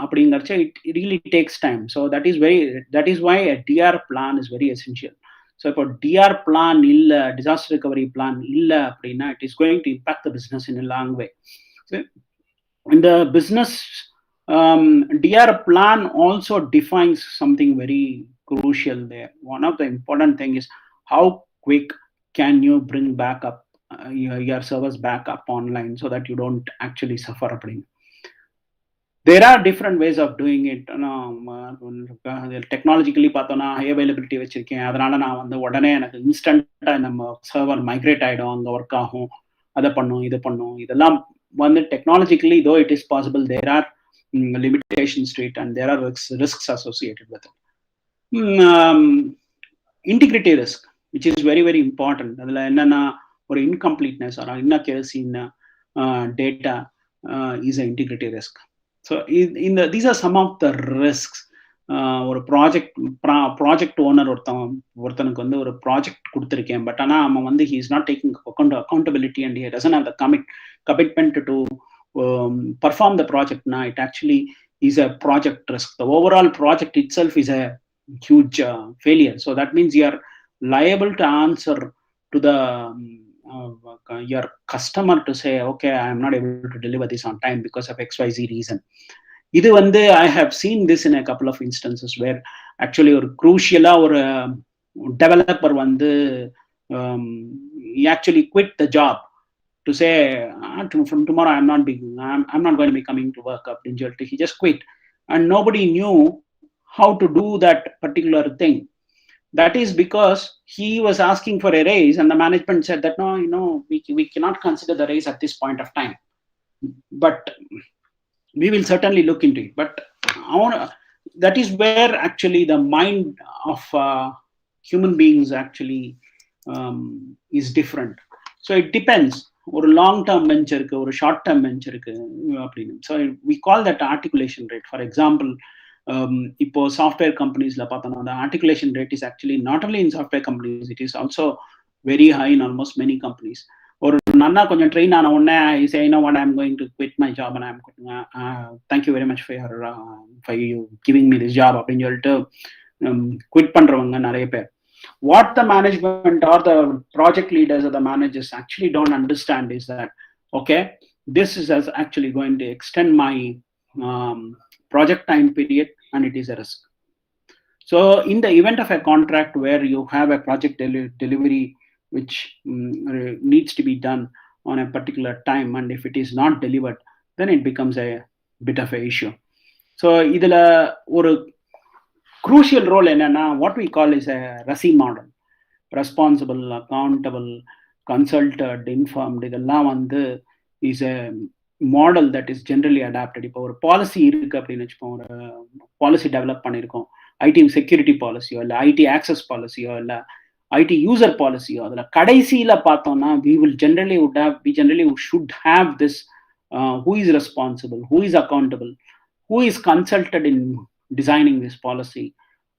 B: அப்படிங்கறச்ச it really takes time. So that is why a DR plan is very essential. So இப்போ DR plan இல்ல, disaster recovery plan இல்ல அப்படின்னா it is going to impact the business in a long way. So in the business DR plan also defines something very crucial there. One of the important thing is how quick can you bring back up your servers back up online so that you don't actually suffer. There are different ways of doing it. Technologically பார்த்தோம்னா high availability வச்சிருக்கேன், அதனால நான் உடனே எனக்கு இன்ஸ்டன்ட்டா நம்ம server migrate ஆயிடும், அங்க work ஆகும், அதை பண்ணும் இது பண்ணும். இதெல்லாம் technologically though it is possible, there are limitations to it and there are risks associated with it. Integrity risk, which is very very important. adula enna or incompleteness or inaccuracy in data is an integrity risk. So these are some of the risks. ஒரு project owner ஒருத்தனுக்கு ஒரு project கொடுத்துருக்கேன், but ஆனா அவன் he is not taking accountability and he doesn't have the commitment to perform the project. Now it actually is a project risk. The overall project itself is a huge failure. So that means you are liable to answer to the your customer to say, okay, I am not able to deliver this on time because of XYZ reason. இது I have seen this in a couple of instances where actually ஒரு crucial ஒரு developer he actually quit the job to say from tomorrow I'm not going to be coming to work அப்படின்னு சொல்லிட்டு he just quit and nobody knew how to do that particular thing. That is because he was asking for a raise and the management said that no, we cannot consider the raise at this point of time, but we will certainly look into it. But that is where actually the mind of human beings actually is different. So it depends. ஒரு long term venture இருக்கு, ஒரு short term venture இருக்கு அப்படின்னு. So we call that articulation rate. For example, இப்போ software கம்பெனிஸ்ல பார்த்தோம்னா the articulation rate is actually not only in software companies, it is also very high in almost many companies. ஒரு நன்னா கொஞ்சம் train ஆன உடனே I say, you know what, I'm going to quit my job and I'm quitting. Thank you very much for you giving me this job அப்படின்னு சொல்லிட்டு quit பண்றவங்க நிறைய பேர். What the management or the project leaders or the managers actually don't understand is that, okay, this is actually going to extend my project time period and it is a risk. So in the event of a contract where you have a project delivery which needs to be done on a particular time, and if it is not delivered, then it becomes a bit of a issue. So idula ஒரு crucial role enna what we call is a RACI model: responsible, accountable, consulted, informed. இதெல்லாம் is a model that is generally adapted. இப்போ ஒரு policy இருக்கு அப்படின்னு வச்சுப்போம், ஒரு policy develop பண்ணியிருக்கோம், ID security பாலிசியோ இல்லை ஐடி ஆக்சஸ் பாலிசியோ இல்லை ஐடி யூசர் பாலிசியோ, அதில் கடைசியில் பார்த்தோம்னா we should have this who is responsible, who is accountable, who is consulted in designing this policy,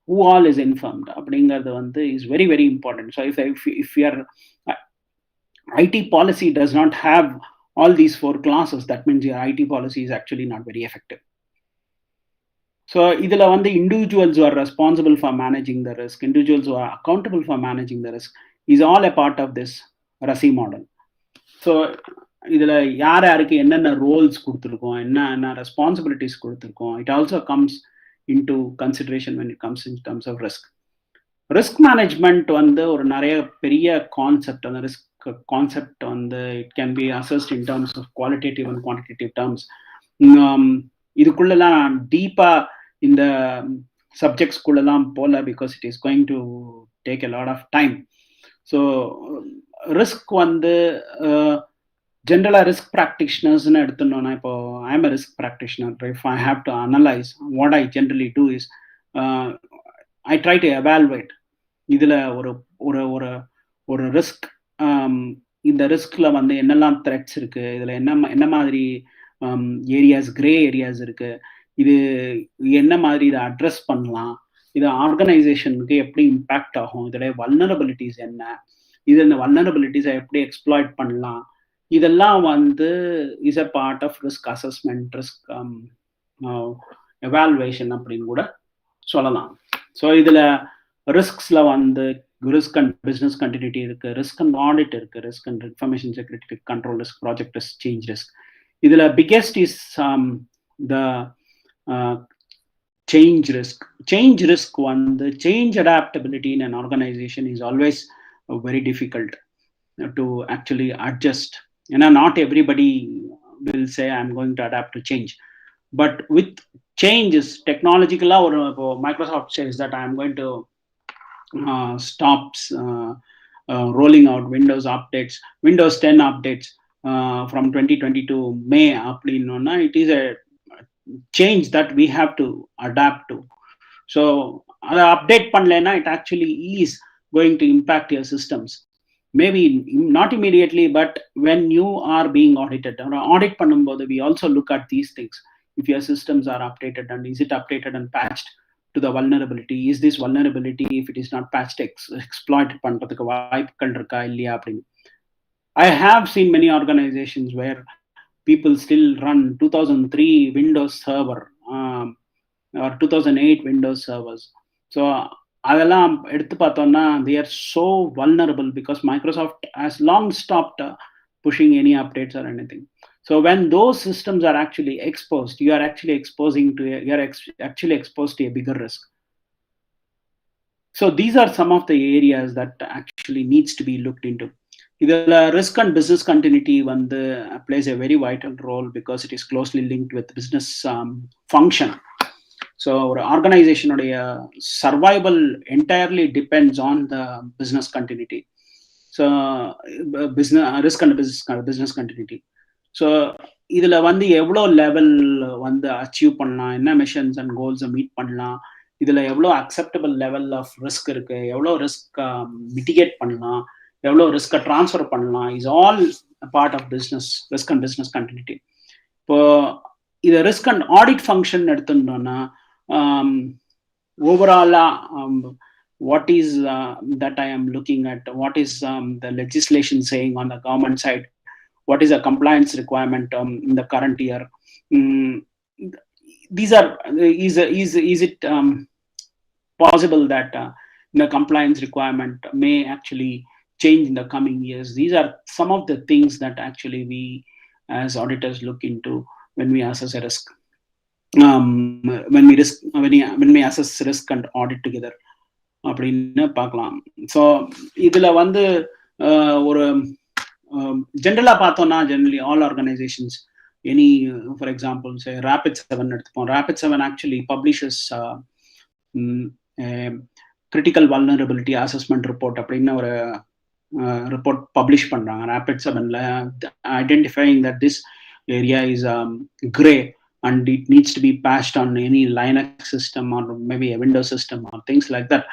B: who all is informed அப்படிங்கிறது வந்து is very very important. So if your IT policy does not have all these 4 clauses, that means your IT policy is actually not very effective. So இதுல வந்து individuals who are responsible for managing the risk, individuals who are accountable for managing the risk is all a part of this RASI model. So இதுல யாருக்கு என்னென்ன Rolle's கொடுத்துருக்கோம், என்ன responsibilities கொடுத்துருக்கோம், it also comes into consideration when it comes in terms of risk. Risk management வந்து ஒரு நிறைய பெரிய கான்செப்ட். அந்த ரிஸ்க் கான்செப்ட் வந்து it can be assessed in terms of qualitative and quantitative terms. இதுக்குள்ளெல்லாம் டீப்பா இந்த சப்ஜெக்ட்ஸ்குள்ளெல்லாம் போல, because it is going to take a lot of time. So risk வந்து ஜென்ரலா ரிஸ்க் ப்ராக்டிஷனர்ஸ்னு எடுத்துட்டோம்னா, இப்போ I am a risk practitioner. If I have to analyse what I generally do is I try to evaluate இதுல ஒரு ஒரு ஒரு ஒரு ரிஸ்க், இந்த ரிஸ்க்ல வந்து என்னெல்லாம் த்ரெட்ஸ் இருக்கு, இதுல என்ன மாதிரி ஏரியாஸ், கிரே ஏரியாஸ் இருக்கு, இது என்ன மாதிரி இதை அட்ரஸ் பண்ணலாம், இது ஆர்கனைசேஷனுக்கு எப்படி இம்பேக்ட் ஆகும், இதுல வல்னரபிலிட்டிஸ் என்ன, இது இந்த வல்னரபிலிட்டிஸை எப்படி எக்ஸ்ப்ளாய்ட் பண்ணலாம், இதெல்லாம் வந்து is a part of risk assessment, risk evaluation அப்படின்னு கூட சொல்லலாம். ஸோ இதில் ரிஸ்க்ஸில் வந்து ரிஸ்க் அண்ட் பிஸ்னஸ் கண்டினியூட்டி இருக்குது, ரிஸ்க் அண்ட் ஆடிட் இருக்குது, risk and information security control risk, project risk, change risk. இதில் biggest is the change risk. Change risk வந்து change adaptability in an organization is always very difficult to actually adjust. ஏன்னா not everybody will say I am going to adapt to change. But with changes, technological, or Microsoft says that I am going to stop rolling out Windows updates, Windows 10 updates from 2022 May. It is a change that we have to adapt to. So the update panlena, it actually is going to impact your systems. Maybe not immediately, but when you are being audited, audit பண்ணும்போது we also look at these things. If your systems are updated, and is it updated and patched to the vulnerability? Is this vulnerability, if it is not patched, exploited பண்றதுக்கு வாய்ப்புகள் இருக்கா இல்லையா அப்படின்னு. I have seen many organizations where people still run 2003 Windows server or 2008 Windows servers. So அதெல்லாம் எடுத்து பார்த்தோம்னா they are so vulnerable because Microsoft has long stopped pushing any updates or anything. So when those systems are actually exposed, you are actually exposed to a bigger risk. So these are some of the areas that actually needs to be looked into. The risk and business continuity plays a very vital role because it is closely linked with business function. So our organization survival entirely depends on the business continuity. So risk and business continuity. So இதில் வந்து எவ்வளோ level வந்து achieve பண்ணலாம், என்ன missions and கோல்ஸை meet பண்ணலாம், இதில் எவ்வளோ acceptable level of risk இருக்குது, எவ்வளோ ரிஸ்க் மிட்டிகேட் பண்ணலாம், எவ்வளோ ரிஸ்க்கை ட்ரான்ஸ்ஃபர் பண்ணலாம், is all part of business risk and business continuity. இப்போ இதை ரிஸ்க் அண்ட் ஆடிட் ஃபங்க்ஷன் எடுத்துட்டோம்னா ஓவராலாக what is that I am looking at, what is the legislation saying on the government side, what is a compliance requirement in the current year. These are is it possible that the compliance requirement may actually change in the coming years? These are some of the things that actually we as auditors look into when we assess a risk, when we assess risk and audit together அப்படின்னு பார்க்கலாம். So இதுல வந்து ஒரு ஜென்ரலா பார்த்தோம்னா generally all organizations, any for example say Rapid7 எடுத்துப்போம். Rapid7 actually publishes critical vulnerability assessment report அப்படின்னு ஒரு report publish பண்றாங்க Rapid7ல, identifying that this area is gray and it needs to be patched on any Linux system or maybe a Windows system or things like that.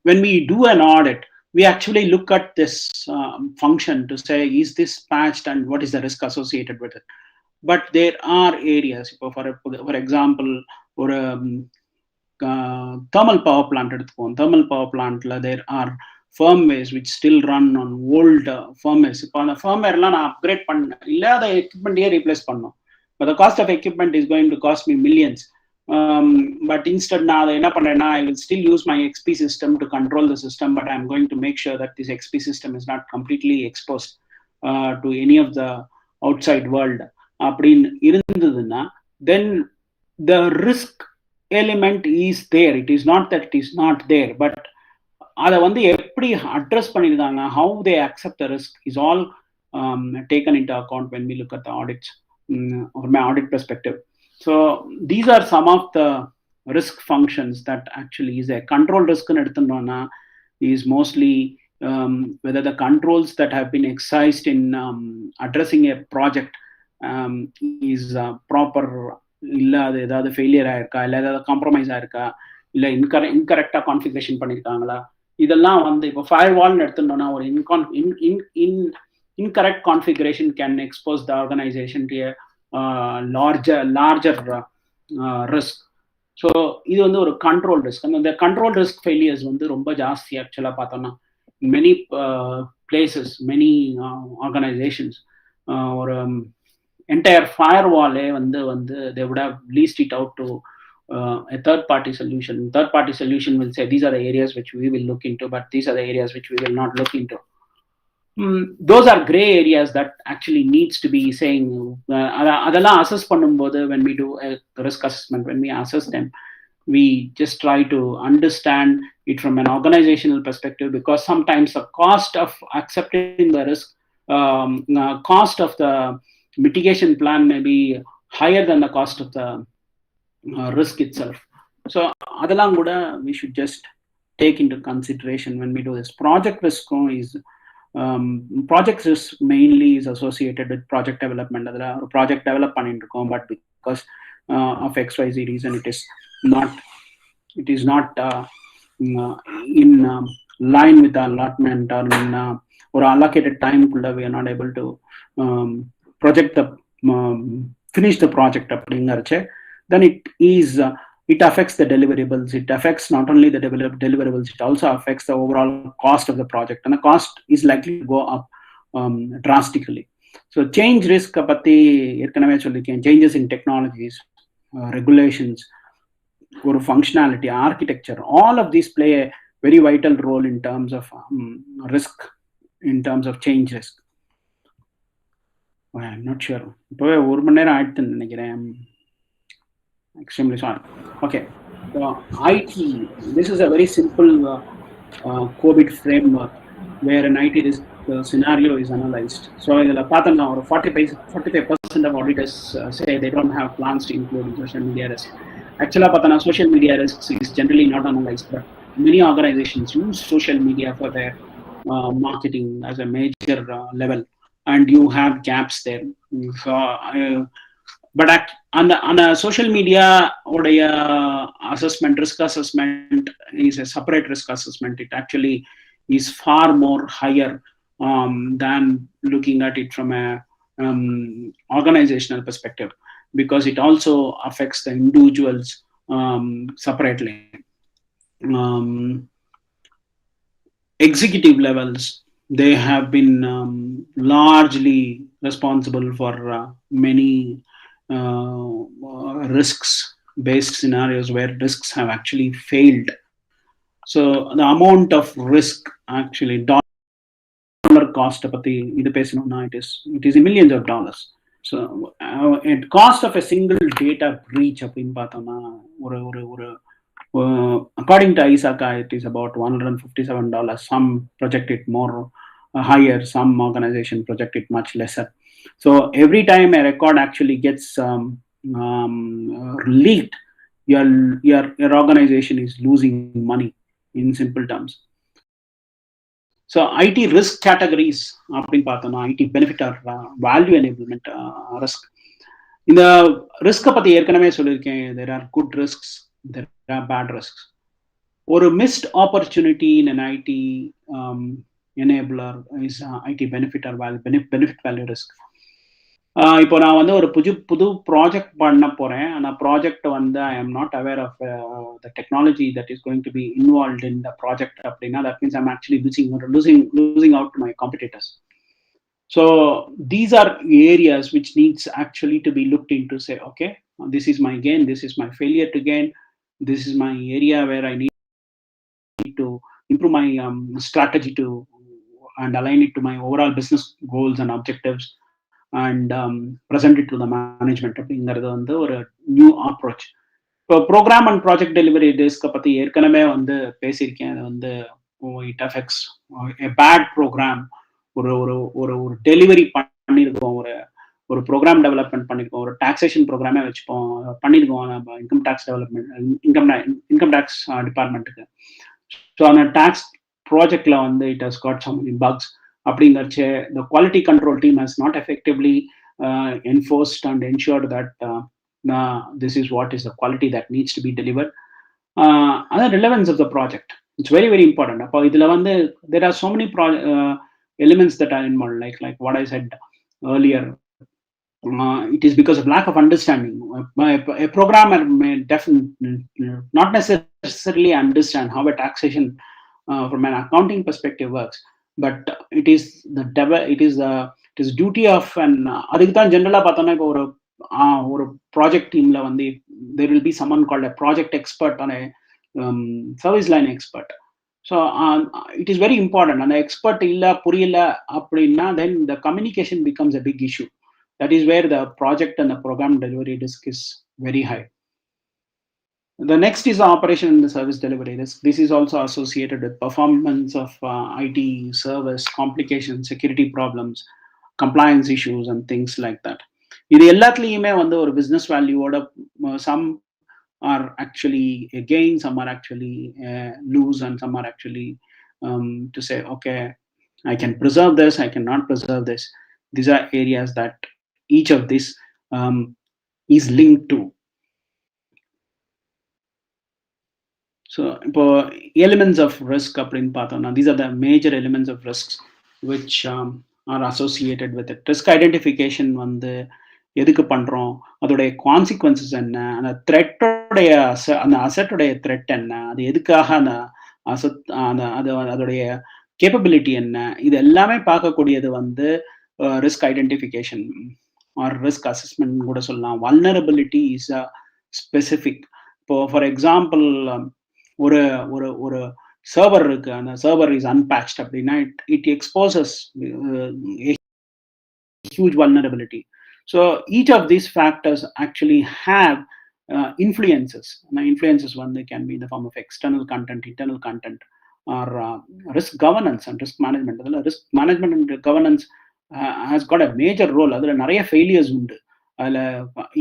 B: When we do an audit, we actually look at this function to say, is this patched and what is the risk associated with it? but there are areas, for example, ஒரு thermal power plant எடுத்துப்போம். thermal power plantல there are firmwares which still run on old firmwares. இப்போ அந்த firmwareலாம் நான் upgrade பண்ண இல்லாத எக்யூப்மெண்ட்டையே replace பண்ணோம். but the cost of equipment is going to cost me millions. But instead நான் அதை என்ன பண்றேன்னா, I will still use my XP system to control the system, but I'm going to make sure that this XP system is not completely exposed to any of the outside world. அப்படின்னு இருந்ததுன்னா, then the risk element is there. It is not that it is not there, but அதை வந்து எப்படி address பண்ணியிருந்தாங்க, how they accept the risk is all taken into account when we look at the audits from my audit perspective. So these are some of the risk functions that actually is a control risk எடுத்துட்டோம்னா is mostly whether the controls that have been exercised in addressing a project is proper, இல்ல அது ஏதாவது failure ஆயிருக்கா, இல்லை ஏதாவது compromise ஆயிருக்கா, இல்லை இன்கரெக்டா configuration பண்ணியிருக்காங்களா, இதெல்லாம் வந்து இப்போ ஃபயர் வால்னு எடுத்துட்டோம்னா ஒரு incorrect configuration can expose the organization to a larger risk. So இது வந்து ஒரு கண்ட்ரோல் ரிஸ்க். அந்த கண்ட்ரோல் ரிஸ்க் ஃபெயிலியர்ஸ் வந்து ரொம்ப ஜாஸ்தி ஆக்சுவலாக பார்த்தோம்னா மெனி பிளேசஸ், மெனி ஆர்கனைசேஷன்ஸ் ஒரு entire firewall வந்து they would have leased it out to a third party solution. Third party solution will say these are the areas which we will look into, but these are the areas which we will not look into. Those are gray areas that actually needs to be saying adala assess பண்ணும்போது when we do a risk assessment, when we assess them, we just try to understand it from an organizational perspective, because sometimes the cost of accepting the risk, cost of the mitigation plan may be higher than the cost of the risk itself. So adalam kuda we should just take into consideration when we do this. Project risk is project risk mainly is associated with project development. Adala or project develop pannirukkom, but because of XYZ reason it is not in line with the allotment or in or allocated time kulla we are not able to finish the project அப்படிங்கறச்சே, then it affects the deliverables. It affects not only the deliverables, it also affects the overall cost of the project, and the cost is likely to go up drastically. So change risk பத்தி ஏற்கனவே சொல்லிருக்கேன். Changes in technologies, regulations, or functionality, architecture, all of these play a very vital role in terms of risk, in terms of change risk. I'm not sure. இப்போவே ஒரு மணி நேரம் ஆயிடுத்துன்னு நினைக்கிறேன். Extremely sorry. Okay. IT, this is a very simple COVID framework where an IT risk scenario is analyzed. So இதில் பார்த்தோம்னா ஒரு 45% of auditors say they don't have plans to include social media risk. Actually பார்த்தோம்னா social media risks is generally not analyzed, but many organizations use social media for their marketing as a major level, and you have gaps there. So but on the social media உடைய assessment, risk assessment is a separate risk assessment. It actually is far more higher than looking at it from a organizational perspective, because it also affects the individuals separately. Executive levels, they have been largely responsible for many risks based scenarios where risks have actually failed. So the amount of risk, actually dollar cost patti idu pesanona, it is in millions of dollars. So at cost of a single data breach appin pathona or according to ISACA it is about $157. Some project it more higher, some organization project it much lesser. So every time a record actually gets leaked, your organization is losing money, in simple terms. So IT risk categories appdin pathona, IT benefit or value enablement risk. இந்த risk பத்தி ஏற்கனவே சொல்லியிருக்கேன். There are good risks, there are bad risks. ஒரு missed opportunity in an IT enabler is IT benefit or benefit value risk. இப்போ நான் வந்து ஒரு புது ப்ராஜெக்ட் பண்ண போறேன். அந்த ப்ராஜெக்ட் வந்து I am not aware of the technology that is going to be involved in the project அப்படின்னா that means I'm actually losing out to my competitors. So these are areas which needs actually to be looked into. Say, okay, this is my gain, this is my failure to gain, this is my area where I need to improve my strategy to and align it to my overall business goals and objectives and present it to the management. அப்படிங்கிறது வந்து ஒரு new approach. இப்போ program and project delivery ரிஸ்க்கை பற்றி ஏற்கனவே வந்து பேசியிருக்கேன். அது வந்து இட் அஃபெக்ட்ஸ் பேட் ப்ரோக்ராம். ஒரு ஒரு ஒரு ஒரு டெலிவரி பண்ணியிருக்கோம், ஒரு ப்ரோக்ராம் டெவலப்மெண்ட் பண்ணியிருக்கோம், ஒரு டாக்ஸேஷன் ப்ரோக்ராமே வச்சுப்போம் பண்ணியிருக்கோம் நம்ம income tax development income tax டிபார்ட்மெண்ட்டுக்கு. ஸோ அந்த டேக்ஸ் ப்ராஜெக்ட்ல வந்து it has got some bugs அப்படிங்கிறச்சு the quality control team has not effectively enforced and ensured that this is what is the quality that needs to be delivered. Other relevance of the project, it's very very important. அப்போ இதுல வந்து there are so many elements that are involved, like what I said earlier. It is because of lack of understanding. A programmer may definitely not necessarily understand how a taxation from an accounting perspective works, but it is duty of an அதுக்கு தான் ஜெனரலா பார்த்தோம்னா இப்போ ஒரு project டீம்ல வந்து there will be someone called a project expert on a service line expert. So it is very important. அந்த expert இல்ல புரியல அப்படின்னா then the communication becomes a big issue. That is where the project and the program delivery risk is very high. The next is the operation and the service delivery risk. This is also associated with performance of IT service, complications, security problems, compliance issues and things like that. இது எல்லாத்துலயுமே வந்து ஒரு business value-ஓட some are actually a gain, some are actually lose, and some are actually to say, okay, I can preserve this, I cannot preserve this. These are areas that each of this is linked to. So elements of risk அப்படின்னு பார்த்தோம்னா these are the major elements of risks which are associated with it. Risk identification வந்து எதுக்கு பண்றோம், அதோடைய consequences என்ன, அந்த த்ரெட்டோடைய அந்த அசெட்டோடைய thread என்ன, அது எதுக்காக அந்த அசெட் அதோடைய கேப்பபிலிட்டி என்ன, இது எல்லாமே பார்க்கக்கூடியது வந்து risk identification or risk assessment கூட சொல்லலாம். Vulnerability is a specific. இப்போ ஃபார் எக்ஸாம்பிள் ஒரு ஒரு ஒரு சர்வர் இருக்கு, அந்த சர்வர் இஸ் அன்பேட்ச்ட் அப்படின்னா it exposures huge vulnerability. So each of these factors actually have influences. Now influences one, they can be in the form of external content, internal content, or risk governance and risk management. Risk management and governance has got a major role. Adula nariya failures undu.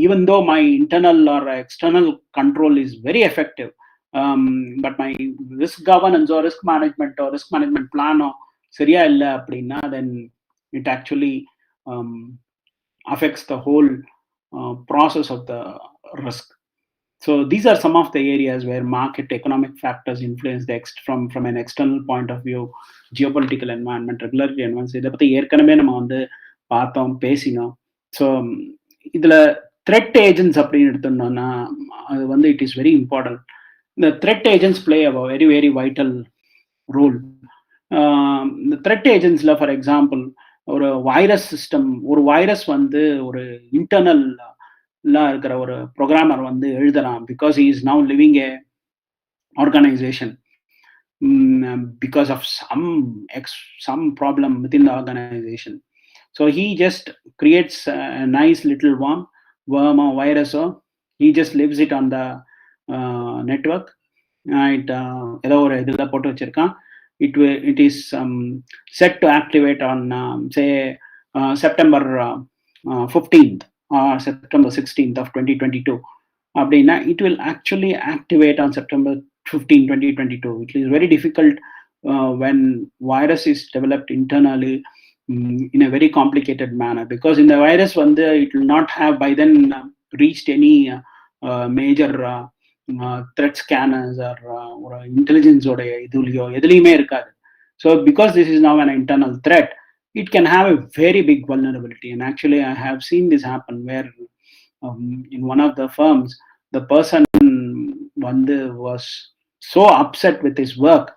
B: Even though my internal or external control is very effective, but my risk governance or risk management plan சரியா இல்லை அப்படின்னா then it actually affects the whole process of the risk. So these are some of the areas where market economic factors influence the from an external point of view, geopolitical environment, regulatory environment. இதை பற்றி ஏற்கனவே நம்ம வந்து பார்த்தோம், பேசினோம். So இதில் thread agents அப்படின்னு எடுத்தோம்னா அது வந்து it is very important. The threat agents play a very very vital role. The threat agents la, for example, ஒரு வைரஸ் சிஸ்டம், ஒரு வைரஸ் வந்து ஒரு இன்டர்னல் இருக்கிற ஒரு ப்ரோக்ராமர் வந்து எழுதலாம் because he is now living a organization because of some problem within the organization. So he just creates a nice little worm or virus, or he just leaves it on the network. ஏதோ ஒரு இதில் போட்டு வச்சிருக்கான். It is set to activate on say September 15th or September 16th of 2022. அப்படின்னா it will actually activate on September 15, 2022. It is very difficult when virus is developed internally in a very complicated manner, because in the virus வந்து it will not have by then reached any major threat scanners or intelligence ஓட இதுலயோ எதுலையுமே இருக்காது. So because this is now an internal threat, it can have a very big vulnerability. And actually, I have seen this happen where in one of the firms, the person was so upset with his work,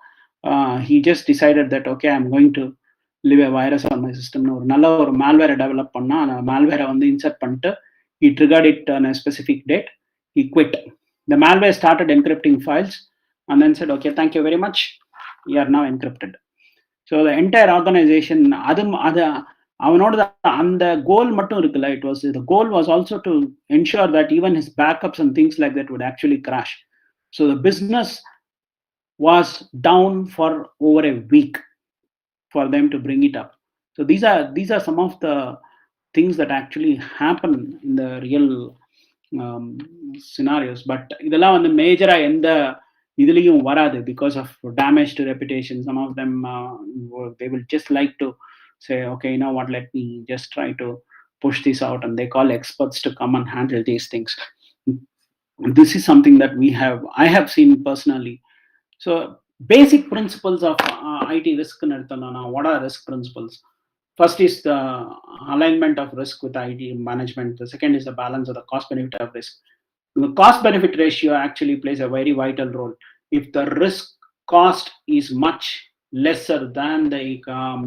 B: he just decided that, okay, I'm going to leave a virus on my system. ஒரு நல்ல ஒரு malware develop பண்ணா அந்த malware வந்து insert பண்ணிட்டு he triggered it on a specific date. He quit. The malware started encrypting files and then said, okay, thank you very much. You are now encrypted. So the entire organization, அவனோட அந்த கோல் மட்டும் இருக்குல்ல, it was the goal was also to ensure that even his backups and things like that would actually crash. So the business was down for over a week for them to bring it up. So these are some of the things that actually happen in the real scenarios. But இதெல்லாம் வந்து மேஜரா எந்த இதுலயும் வராது because of damage to reputation. Some of them they will just like to say, okay, you know what, let me just try to push this out, and they call experts to come and handle these things. This is something that I have seen personally. So basic principles of IT risk. What are risk principles? First is the alignment of risk with IT management. The second is the balance of the cost benefit of risk. The cost benefit ratio actually plays a very vital role. If the risk cost is much lesser than the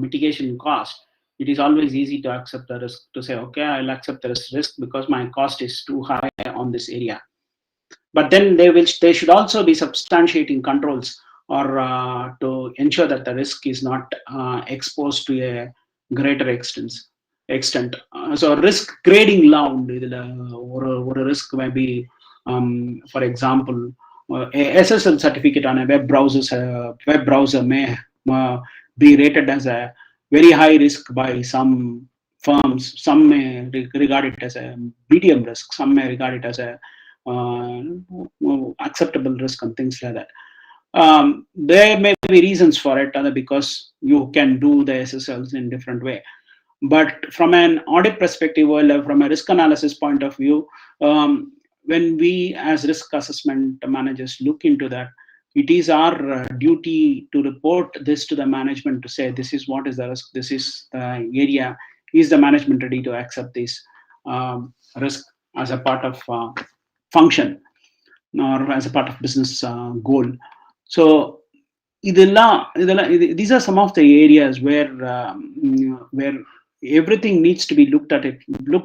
B: mitigation cost, it is always easy to accept the risk, to say, okay, I'll accept this risk because my cost is too high on this area. But then they should also be substantiating controls or to ensure that the risk is not exposed to a greater extent. So risk grading loud or a risk may be, for example, a SSL certificate on a web browser may be rated as a very high risk by some firms. Some may regard it as a medium risk, some may regard it as a acceptable risk and things like that. There may be reasons for it, because you can do the SSLs in different way. But from an audit perspective, or from a risk analysis point of view, when we as risk assessment managers look into that, it is our duty to report this to the management to say, this is what is the risk, this is the area, is the management ready to accept this risk as a part of function or as a part of business goal. So these are some of the areas where everything needs to be looked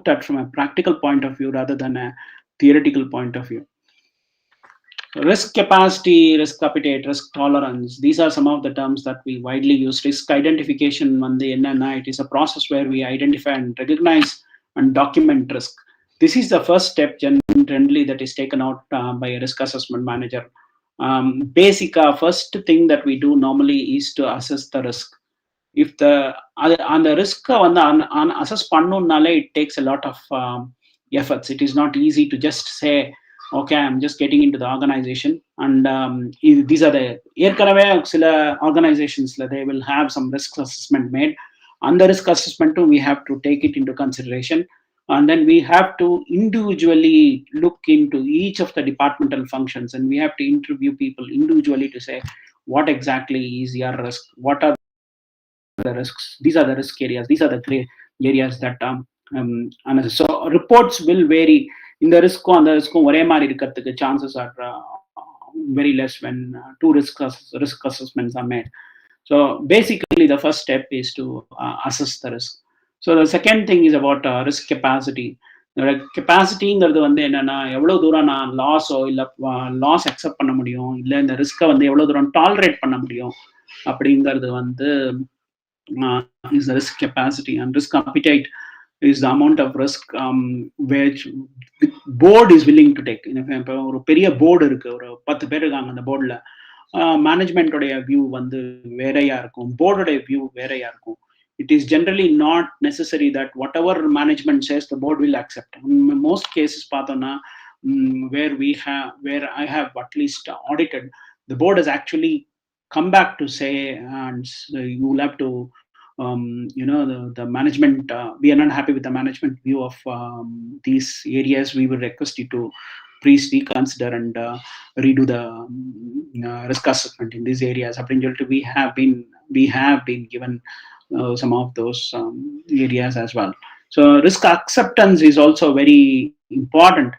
B: at from a practical point of view rather than a theoretical point of view. Risk capacity, risk appetite, risk tolerance, these are some of the terms that we widely use. Risk identification, it is a process where we identify and recognize and document risk. This is the first step generally that is taken out by a risk assessment manager. Basic first thing that we do normally is to assess the risk. If the risk assess pannunnaale, it takes a lot of efforts. It is not easy to just say, okay, I'm just getting into the organization and these are the ஏற்கனவே சில organizations they will have some risk assessment made. On the risk assessment we have to take it into consideration, and then we have to individually look into each of the departmental functions, and we have to interview people individually to say, what exactly is your risk, what are the risks, these are the risk areas, these are the gray areas that so reports will vary. In the risk and the risk ஒரே மாதிரி இருக்கிறதுக்கு chances are very less when two risk assessments are made. So basically the first step is to assess the risk. So the second thing is about risk capacity. கெப்பாசிட்டிங்கிறது வந்து என்னன்னா, எவ்வளவு தூரம் நான் லாஸோ இல்லை loss accept பண்ண முடியும், இல்லை இந்த ரிஸ்கை வந்து எவ்வளவு தூரம் டாலரேட் பண்ண முடியும் அப்படிங்கிறது வந்து is the risk capacity. And risk appetite is the amount of risk which the board is willing to take. இப்போ ஒரு பெரிய போர்டு இருக்கு, ஒரு 10 பேர் இருக்காங்க அந்த போர்டில், மேனேஜ்மெண்டோடைய வியூ வந்து வேறையா இருக்கும், போர்டோடைய வியூ வேறையா இருக்கும். It is generally not necessary that whatever management says the board will accept. In most cases பார்த்தோம்னா, where I have at least audited, the board has actually come back to say, and you will have to the management, we are not happy with the management view of these areas, we will request you to please reconsider and redo the risk assessment in these areas. We have been given some of those areas as well. So risk acceptance is also very important.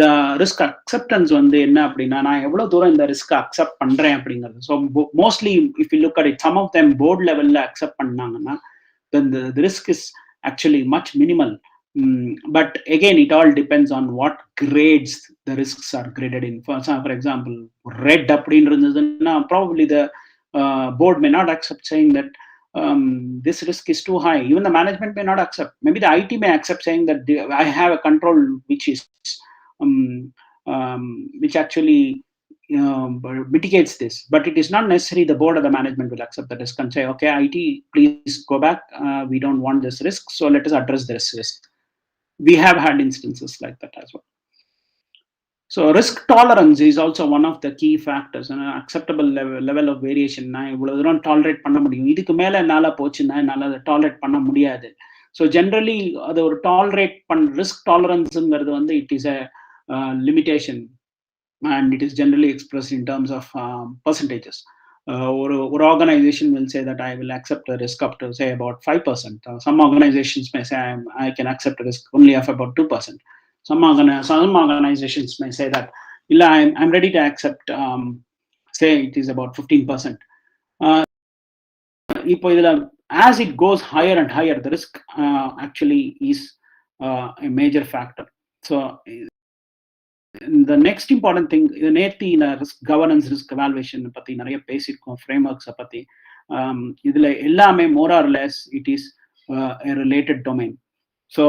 B: The risk acceptance வந்து என்ன அப்படின்னா, நான் எவ்வளவு தூரம் இந்த risk accept பண்றேன் அப்படிங்கிறது. So mostly if you look at it, some of them board லெவல்ல அக்செப்ட் பண்ணாங்கன்னா then the risk is actually much minimal. But again, it all depends on what grades the risks are graded in. For example, red அப்படின்றதுன்னா probably the board may not accept, saying that this risk is too high. Even the management may not accept. Maybe the IT may accept, saying that I have a control which is which actually mitigates this, but it is not necessary the board or the management will accept the risk and say, okay, IT, please go back, we don't want this risk, so let us address this risk. We have had instances like that as well. So risk tolerance is also one of the key factors. An acceptable level of variation, நான் இவ்வளவு தூரம் tolerate பண்ண முடியும், இதுக்கு மேல என்னால போச்சுன்னா என்னால அதை டாலரேட் பண்ண முடியாது. ஸோ ஜென்ரலி அது ஒரு டாலரேட் ரிஸ்க் டாலரன்ஸுங்கிறது வந்து it is a limitation, and it is generally expressed in terms of percentages. Or organization will say that I will accept a risk up to say about 5%. Some organizations may say I can accept a risk only of about 2%. Some organizations may say that I'm ready to accept, say it is about 15%. As it goes higher and higher, the risk actually is a major factor. So the next important thing, நேத்தி risk governance, risk evaluation பத்தி நிறைய பேசியிருக்கோம், frameworks பத்தி. இதுல எல்லாமே more or less it is a related domain. So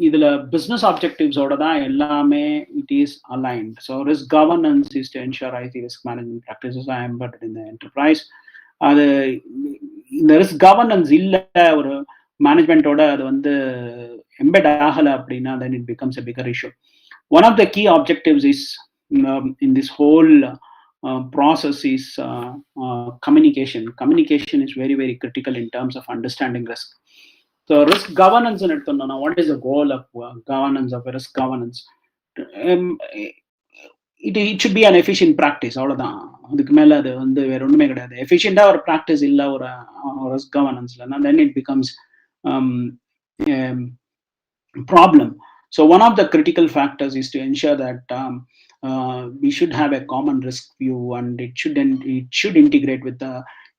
B: இதுல business objectives ஓட தான் எல்லாமே it is aligned. So risk governance is to ensure IT risk management practices are embedded in the enterprise. அது இந்த risk governance இல்ல ஒரு மேனேஜ்மெண்டோட அது வந்து எம்பெட் ஆகல அப்படின்னா then it becomes a bigger issue. One of the key objectives is in this whole process is communication. Communication is very, very critical in terms of understanding risk. So risk governance, what is the goal of governance, of risk governance? It should be an efficient practice. அவ்வளவுதான், அதுக்கு மேல அது வந்து வேற ஒண்ணுமே கிடையாது. எஃபிஷியண்டா ஒரு practice இல்ல ஒரு risk governanceல, then it becomes problem. So one of the critical factors is to ensure that we should have a common risk view, and it should integrate with the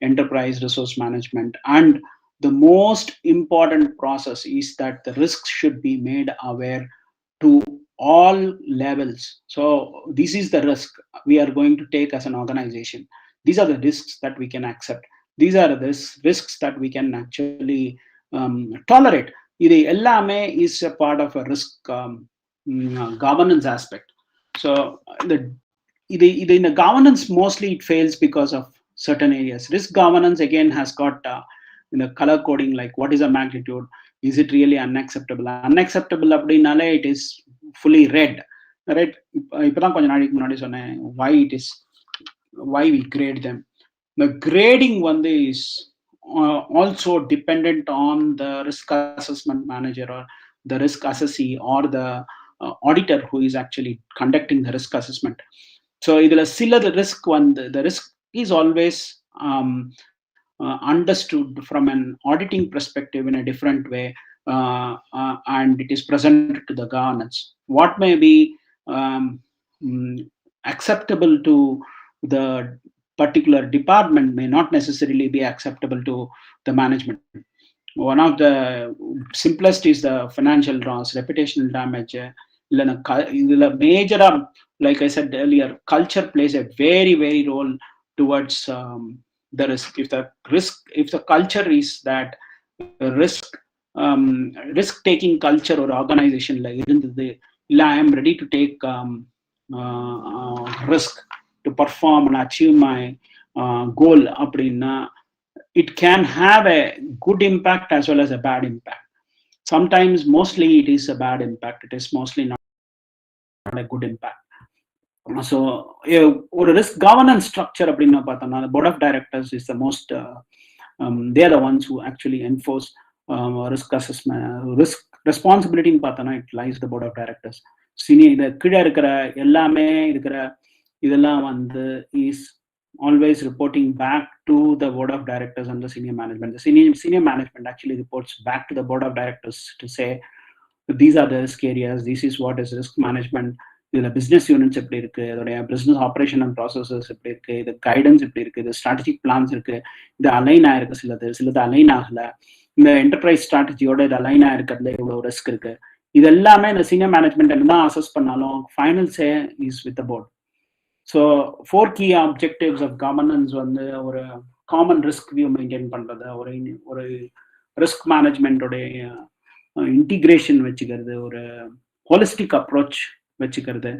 B: enterprise resource management. And the most important process is that the risks should be made aware to all levels. So this is the risk we are going to take as an organization. These are the risks that we can accept. These are the risks that we can actually tolerate. இது எல்லாமே is a part of a risk governance aspect. So in the governance, mostly it fails because of certain areas. Risk governance again has got the color coding, like what is the magnitude, is it really unacceptable? Unacceptable அப்படினாலே it is fully red. இப்பதான் கொஞ்ச நாளைக்கு முன்னாடி சொன்னேன் why we grade them. The grading வந்து is also dependent on the risk assessment manager or the risk assessee or the auditor who is actually conducting the risk assessment. So idhula sila the risk is always understood from an auditing perspective in a different way, and it is presented to the governance. What may be acceptable to the particular department may not necessarily be acceptable to the management. One of the simplest is the financial loss, reputational damage. Major, like I said earlier, culture plays a very, very role towards the risk. If the culture is that risk taking culture or organization like I am ready to take risk to perform and achieve my goal அப்படின்னா it can have a good impact as well as a bad impact. Sometimes, mostly it is a bad impact. It is mostly not a good impact. So ஒரு risk governance structure அப்படின்னா பார்த்தோம்னா the board of directors is the most they are the ones who actually enforce risk assessment. Risk responsibility ன்னு பார்த்தோம்னா it lies the board of directors. இந்த கீழே இருக்கிற எல்லாமே இருக்கிற இதெல்லாம் வந்து is always reporting back to the board of directors and the senior management. The senior management actually reports back to the board of directors to say, these are the risk areas, this is what is risk management, இதுல business units எப்படி இருக்கு, அதோடைய business operation and processes எப்படி இருக்கு, இது guidance எப்படி இருக்கு, இது ஸ்ட்ராட்டஜிக் பிளான்ஸ் இருக்கு, இது அலைன் ஆயிருக்கு, சிலது அலைன் ஆகல, இந்த என்டர்பிரைஸ் ஸ்ட்ராட்டஜியோட இது அலைன் ஆயிருக்கிறதுல இவ்வளவு ரிஸ்க் இருக்கு. இது எல்லாமே இந்த சீனியர் மேனேஜ்மெண்ட் தான் அசஸ் பண்ணாலும் final say is with the board. So 4 key objectives of governance வந்து ஒரு காமன் ரிஸ்க் வியூ மெயின்டைன் பண்றது, ஒரு ரிஸ்க் மேனேஜ்மெண்டோடைய இன்டிகிரேஷன் வச்சுக்கிறது, ஒரு ஹோலிஸ்டிக் அப்ரோச் வச்சுக்கிறது,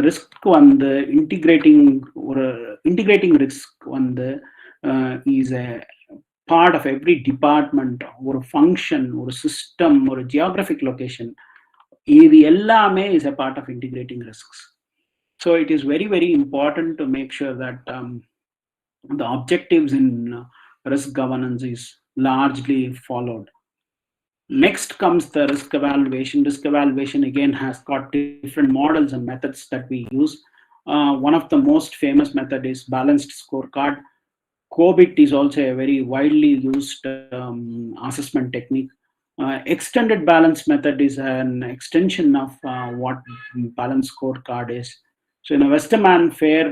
B: ரிஸ்க் வந்து இன்டிகிரேட்டிங் ரிஸ்க் வந்து is a part of every department, ஒரு ஃபங்க்ஷன், ஒரு சிஸ்டம், ஒரு ஜியோகிராஃபிக் லொகேஷன், இது எல்லாமே is a part of integrating risks. So it is very very important to make sure that the objectives in risk governance is largely followed. Next comes the risk evaluation. Risk evaluation again has got different models and methods that we use. One of the most famous method is balanced scorecard. COBIT is also a very widely used assessment technique. Extended balance method is an extension of what balanced scorecard is. So in a Westermann fair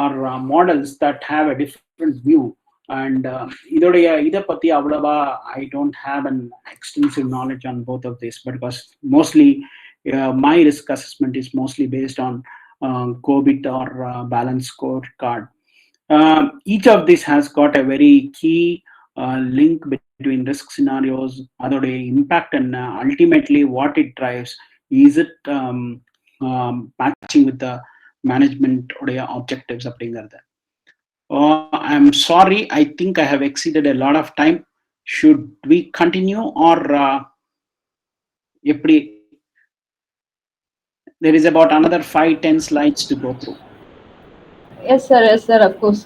B: are models that have a different view, and இதை பத்தி அவ்வளவா I don't have an extensive knowledge on both of this, because mostly my risk assessment is mostly based on COBIT or balanced scorecard. Each of this has got a very key link between risk scenarios, அதோடைய impact, and ultimately what it drives. Is it matching with the management உடைய objectives அப்படிங்கிறது. I'm sorry, I think I have exceeded a lot of time. Should we continue or எப்படி? There is about another 5-10 slides to go through.
D: Yes sir, of course.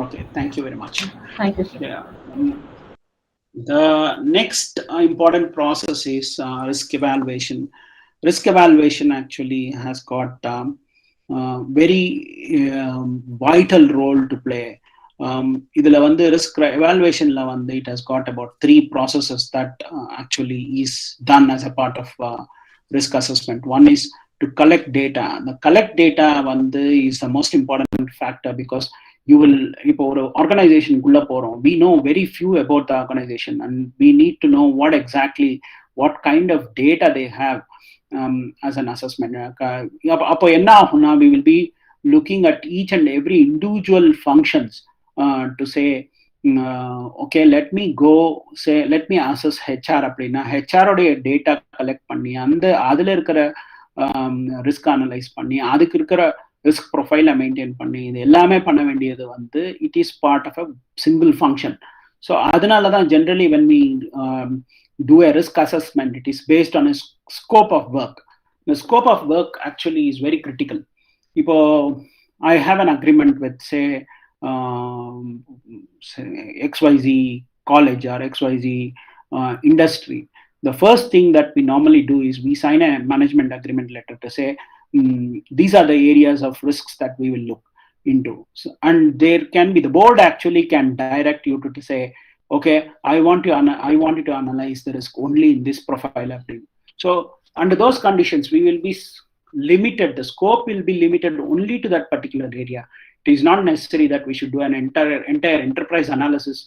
B: Okay, thank you very much.
D: Thank you sir.
B: Yeah. The next important process is risk evaluation. Risk evaluation actually has got very vital role to play. இதுல வந்து risk evaluationல வந்து it has got about 3 processes that actually is done as a part of risk assessment. One is to collect data. The collect data வந்து is the most important factor, because you will, இப்போ ஒரு organisation குள்ள போறோம், we know very few about the organization and we need to know what kind of data they have as an assessment. அப்போ என்ன ஆகும்னா, we will be looking at each and every individual functions to say, okay, let me assess HR அப்படின்னா HR உடைய data collect பண்ணி அதுல இருக்கிற risk analyse பண்ணி அதுக்கு இருக்கிற ரிஸ்க் ப்ரொஃபைலை மெயின்டைன் பண்ணி இது எல்லாமே பண்ண வேண்டியது வந்து it is part of a single function. So அதனால தான் generally when we do a risk assessment, it is based on a scope of work. The scope of work actually is very critical. Ipo I have an agreement with say XYZ college or XYZ industry. The first thing that we normally do is we sign a management agreement letter to say these are the areas of risks that we will look into. So, and there can be, the board actually can direct you to say, okay, I want you to analyze the risk only in this profile. So under those conditions, we will be limited. The scope will be limited only to that particular area. It is not necessary that we should do an entire enterprise analysis,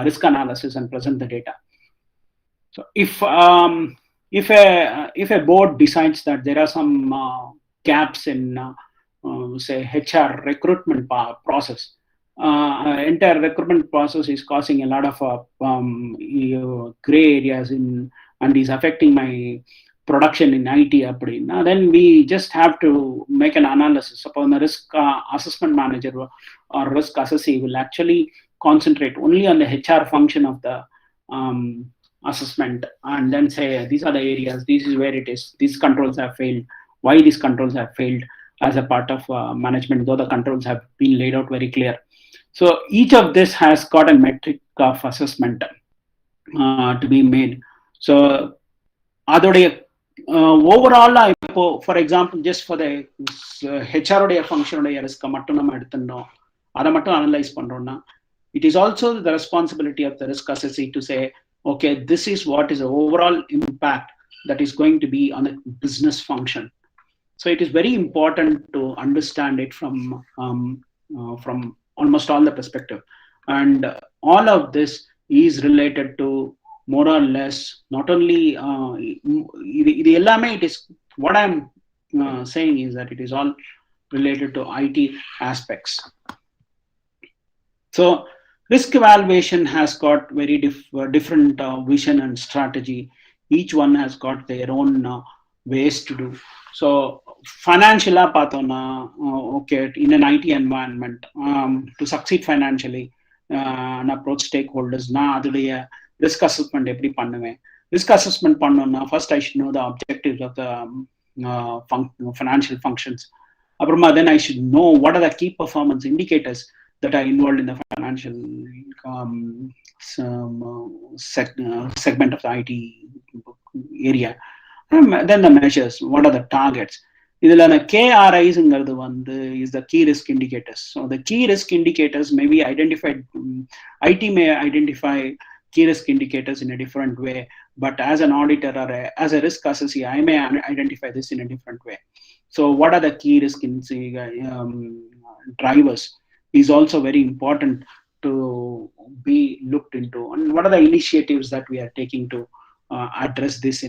B: risk analysis, and present the data. So if a board decides that there are some gaps in say HR recruitment process, entire recruitment process is causing a lot of gray areas and is affecting my production in IT அப்படின்னா, then we just have to make an analysis. Suppose the risk assessment manager or risk assessee will actually concentrate only on the HR function of the assessment and then say these are the areas, this is where it is, these controls have failed, why these controls have failed as a part of management, though the controls have been laid out very clear. So each of this has got a metric of assessment to be made. So அதோடைய overall for example just for the HR உடைய function உடைய risk மட்டும் நம்ம எடுத்துட்டோம், அதை மட்டும் analyze பண்றோம்னா, it is also the responsibility of the risk assessee to say, okay, this is what is the overall impact that is going to be on the business function. So it is very important to understand it from almost all the perspective, and all of this is related to more or less not only it is what I'm saying is that it is all related to IT aspects. So risk evaluation has got very different vision and strategy. Each one has got their own ways to do. So financial okay, in an IT environment, to succeed financially and approach stakeholders, risk assessment எப்படி பண்ணுவேன்? Risk assessment பண்ணனும்னா first I should know the objectives of the financial functions. அப்புறமா then I should know what are the key performance indicators that are involved in the financial segment of the IT area. Then the measures, what are the targets? Idhula the KRIs is the key risk indicators. So the key risk indicators may be identified, IT may identify key risk indicators in a different way, but as an auditor or as a risk assessee, I may identify this in a different way. So what are the key risk drivers is also very important to be looked into, and what are the initiatives that we are taking to address this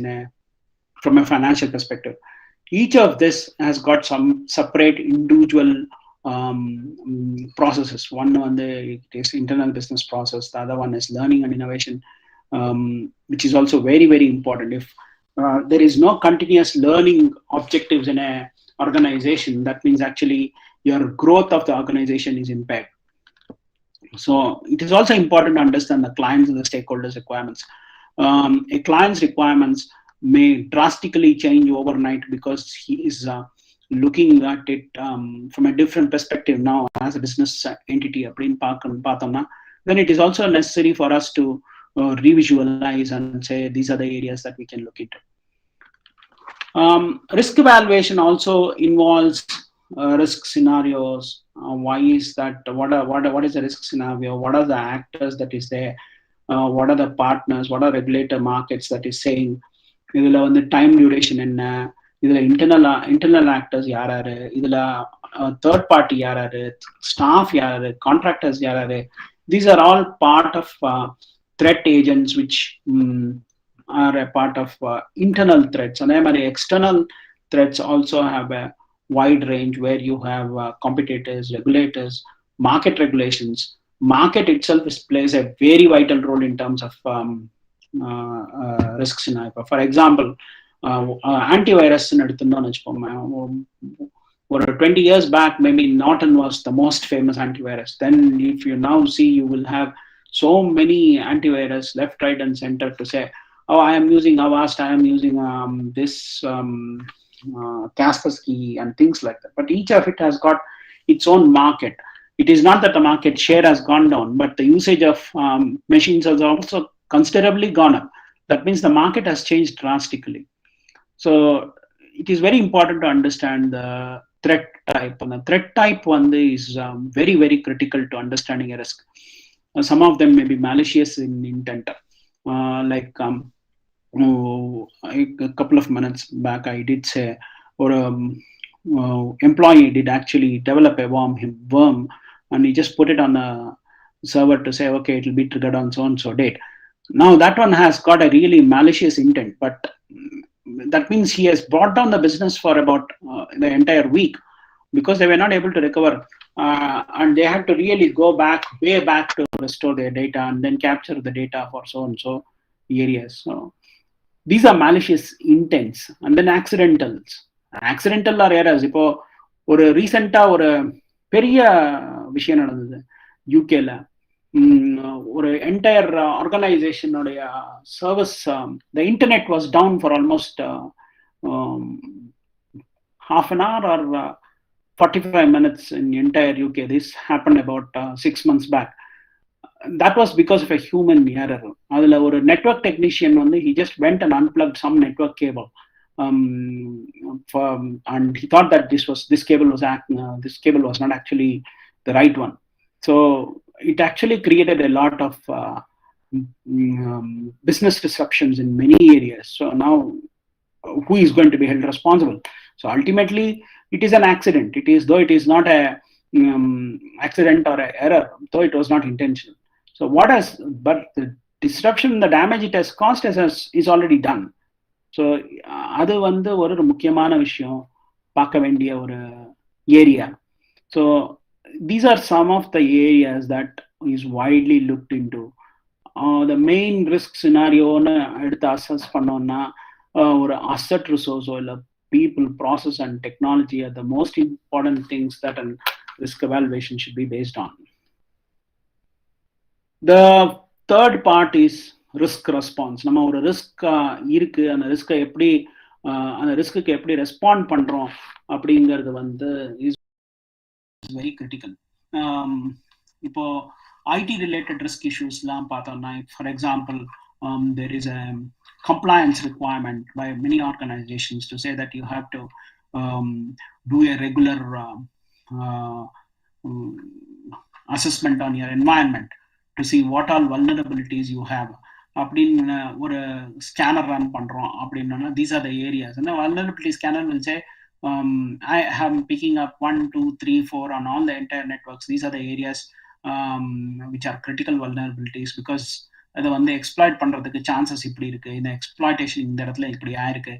B: from a financial perspective. Each of this has got some separate individual processes. One is internal business process, the other one is learning and innovation, which is also very, very important. If there is no continuous learning objectives in a organization, that means actually your growth of the organization is impaired. So it is also important to understand the clients and the stakeholders' requirements. A client's requirements may drastically change overnight because he is looking at it from a different perspective now as a business entity. Then it is also necessary for us to revisualize and say these are the areas that we can look into. Risk evaluation also involves risk scenarios. Why is that? What is the risk scenario? What are the actors that is there? What are the partners? What are regulator markets that is saying? இதுல time duration என்ன, இதுல internal actors யாராரு, இதுல third party யாராரு, staff யாராரு, contractors யாராரு. These are all part of threat agents which are a part of internal threats. And then external threats also have a wide range where you have competitors, regulators, market regulations. Market itself plays a very vital role in terms of risk scenario. For example, antivirus or 20 years back, maybe Norton was the most famous antivirus. Then if you now see, you will have so many antivirus left, right and center to say, oh, I am using Avast, I am using this Kaspersky and things like that. But each of it has got its own market. It is not that the market share has gone down, but the usage of machines has also considerably gone up. That means the market has changed drastically. So it is very important to understand the threat type. And the threat type one is very, very critical to understanding a risk. Some of them may be malicious in intent. Like a couple of minutes back, I did say, or employee did actually develop a worm, and he just put it on a server to say, okay, it will be triggered on so and so date. Now that one has got a really malicious intent, but that means he has brought down the business for about the entire week because they were not able to recover, and they had to really go way back to restore their data and then capture the data for so and so areas. So these are malicious intents. And then accidental are errors. இப்போ ஒரு ரீசெண்டா ஒரு பெரிய விஷயம் நடந்தது யூகேல. ஒரு entire ஆர்கனைசேஷனுடைய service, the internet was down for almost half an hour or 45 minutes in entire UK. This happened about 6 months back. That was because of a human error. Adula or network technician only, he just went and unplugged some network cable. and he thought that this cable was not actually the right one. So it actually created a lot of business disruptions in many areas. So now, who is going to be held responsible? So ultimately, it is an accident. Though it is not a accident or an error, though it was not intentional. So but the disruption, the damage it has caused is already done. So அது வந்து ஒரு முக்கியமான விஷயம், பார்க்க வேண்டிய ஒரு area. So these are some of the areas that is widely looked into. The main risk scenario-ன்னு எடுத்து assess பண்ணோம்னா, ஒரு asset resource இல்லை people, process and technology are the most important things that a risk evaluation should be based on. The third part is risk response. நம்ம ஒரு risk இருக்கு, அந்த ரிஸ்கை எப்படி அந்த ரிஸ்க்கு எப்படி ரெஸ்பாண்ட் பண்றோம் அப்படிங்கிறது வந்து இஸ் வெரி கிரிட்டிக்கல். இப்போ ஐடி ரிலேட்டட் ரிஸ்க் இஷ்யூஸ்லாம் பார்த்தோம்னா, for example, there is a compliance requirement by many organizations to say that you have to do a regular assessment on your environment to see what all vulnerabilities you have. அப்படின்னு ஒரு scanner run பண்றோம் அப்படின்னா, these are the areas. And the vulnerability scanner will say, I am picking up 1, 2, 3, 4 on all the entire networks. These are the areas which are critical vulnerabilities, because அதை வந்து exploit பண்றதுக்கு chances இப்படி இருக்கு, இந்த exploitation இந்த இடத்துல இப்படி ஆயிருக்கு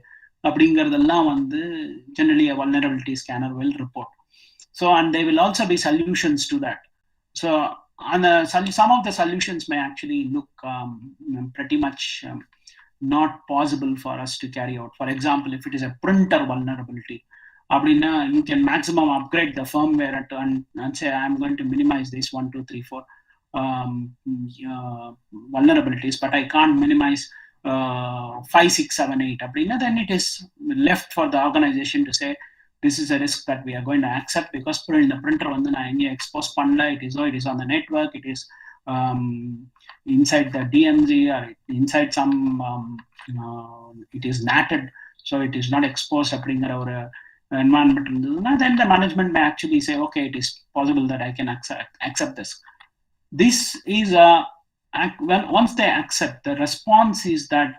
B: அப்படிங்கறதெல்லாம் வந்து generally a vulnerability scanner will report. So and there will also be solutions to that. So and some of the solutions may actually look pretty much not possible for us to carry out. For example, if it is a printer vulnerability, abdina you can maximum upgrade the firmware and say I'm going to minimize this 1, 2, 3, 4 vulnerabilities, but I can't minimize 5, 6, 7, 8 abdina, then it is left for the organization to say this is a risk that we are going to accept, because in the printer வந்து நான் எங்கே expose பண்ணல, it is on the network, it is inside the DMZ or inside some it is natted, so it is not exposed அப்படிங்கிற ஒரு environment இருந்ததுன்னா, then the management may actually say, okay, it is possible that I can accept this. This is once they accept, the response is that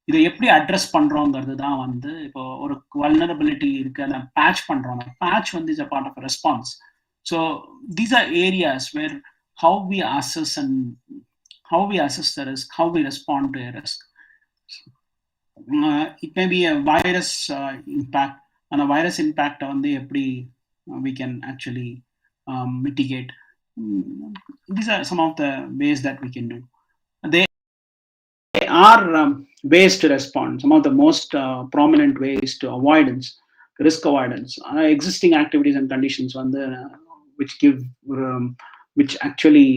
B: இதை எப்படி address பண்றோங்கிறது தான் வந்து, இப்போ ஒரு vulnerability இருக்கு, அதை பேட்ச் பண்றோம். பேட்ச் வந்து is a part of response. So these are areas where how we assess the risk, how we respond to a risk. It may be a virus impact, and a virus impact வந்து எப்படி we can actually mitigate. These are some of the ways that we can do. They are ways to respond. Some of the most prominent ways to avoidance, risk avoidance, existing activities and conditions which actually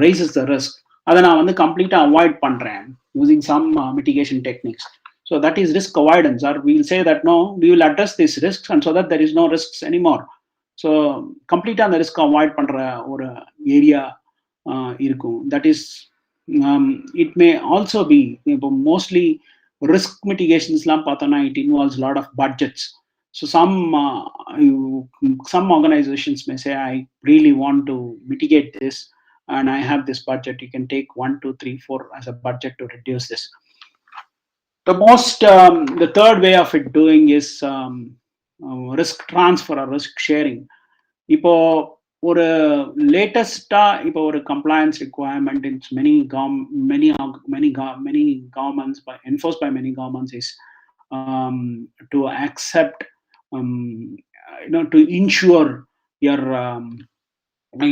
B: raises the risk. அதை நான் வந்து கம்ப்ளீட்டா avoid பண்றேன் using some mitigation techniques. So that is risk avoidance, or we will say that no, we will address these risks and so that there is no risks anymore. So கம்ப்ளீட்டா அந்த risk avoid பண்ற ஒரு area இருக்கும். That is it may also be, mostly risk mitigations லாம் பார்த்தோம்னா it involves a lot of budgets. So some organizations may say, I really want to mitigate this and I have this budget. You can take 1, 2, 3, 4 as a budget to reduce this. The third way of it doing is risk transfer or risk sharing. இப்போ ஒரு லேட்டஸ்டா இப்போ ஒரு compliance requirement it's many governments enforced by many governments is to accept to insure your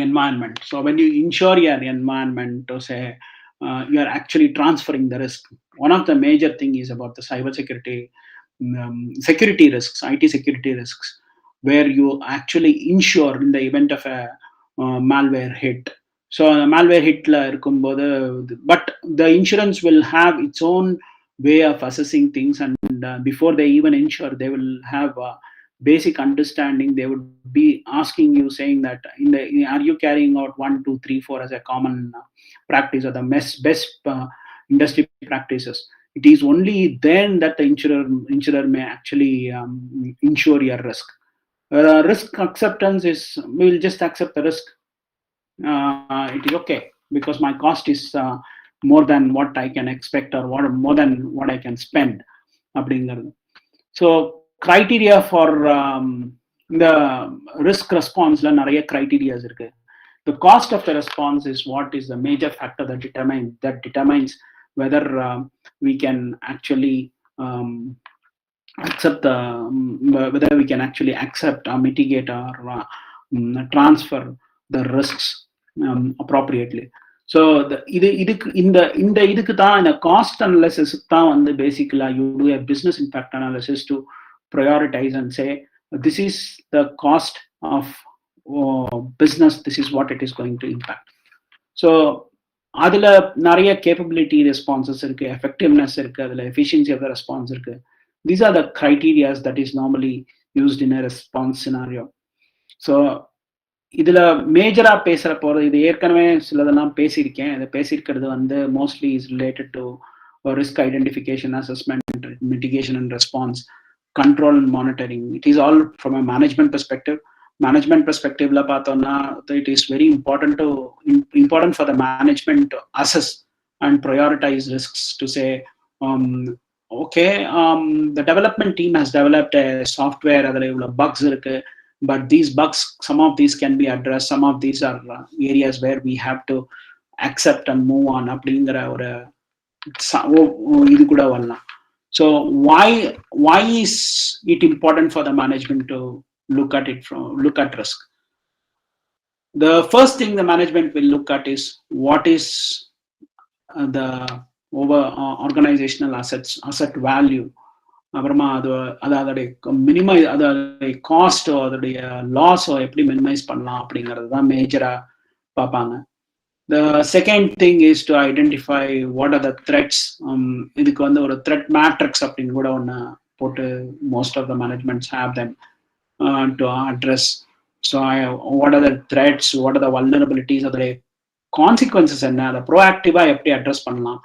B: environment. So when you insure your environment, to say you are actually transferring the risk. One of the major thing is about the cyber security risks, IT security risks, where you actually insure in the event of a malware hit. So malware hit la irukumbodhu, but the insurance will have its own way of assessing things, and before they even insure, they will have a basic understanding. They would be asking you, saying that are you carrying out 1, 2, 3, 4 as a common practice or the best industry practices. It is only then that the insurer may actually insure your risk. Risk acceptance is, we will just accept the risk. It is okay because my cost is more than what I can expect, or more than what I can spend. So criteria for the risk response la nariya criteria irukku. The cost of the response is what is the major factor that determines whether we can actually whether we can actually accept or mitigate or transfer the risks appropriately. So the cost analysis basically you do a business impact analysis to prioritize and say this is the cost of business, this is what it is going to impact. So adula nariya capability responses irukku, effectiveness irukku, adula efficiency of the response irukku. These are the criteria that is normally used in a response scenario. So இதுல மேஜரா பேசுற போறது, இது ஏற்கனவே சிலதெல்லாம் பேசியிருக்கேன். இதை பேசியிருக்கிறது mostly is related to risk identification, assessment, mitigation and response, control and monitoring. It is all from a management perspective. Management perspective la pathona, it is very important for the management to assess and prioritize risks, to say okay, the development team has developed a software, adula ivlo bugs irukku, but these bugs, some of these can be addressed, some of these are areas where we have to accept and move on அப்படிங்கிற ஒரு இது கூட வரலாம். So why is it important for the management to look at risk? The first thing the management will look at is what is the organizational asset value. அப்புறமா அதோடைய minimise, அதோடைய காஸ்டோ அதோடைய லாஸோ எப்படி மினிமைஸ் பண்ணலாம் அப்படிங்கிறது தான் மேஜரா பார்ப்பாங்க. The second thing is to identify what are the threats. இதுக்கு ஒரு threat matrix அப்படின்னு கூட ஒன்று போட்டு most of the managements have them to address. So what are the threats, what are the vulnerabilities, அதோடைய consequences என்ன, அதை ப்ரோஆக்டிவா எப்படி அட்ரஸ் பண்ணலாம்,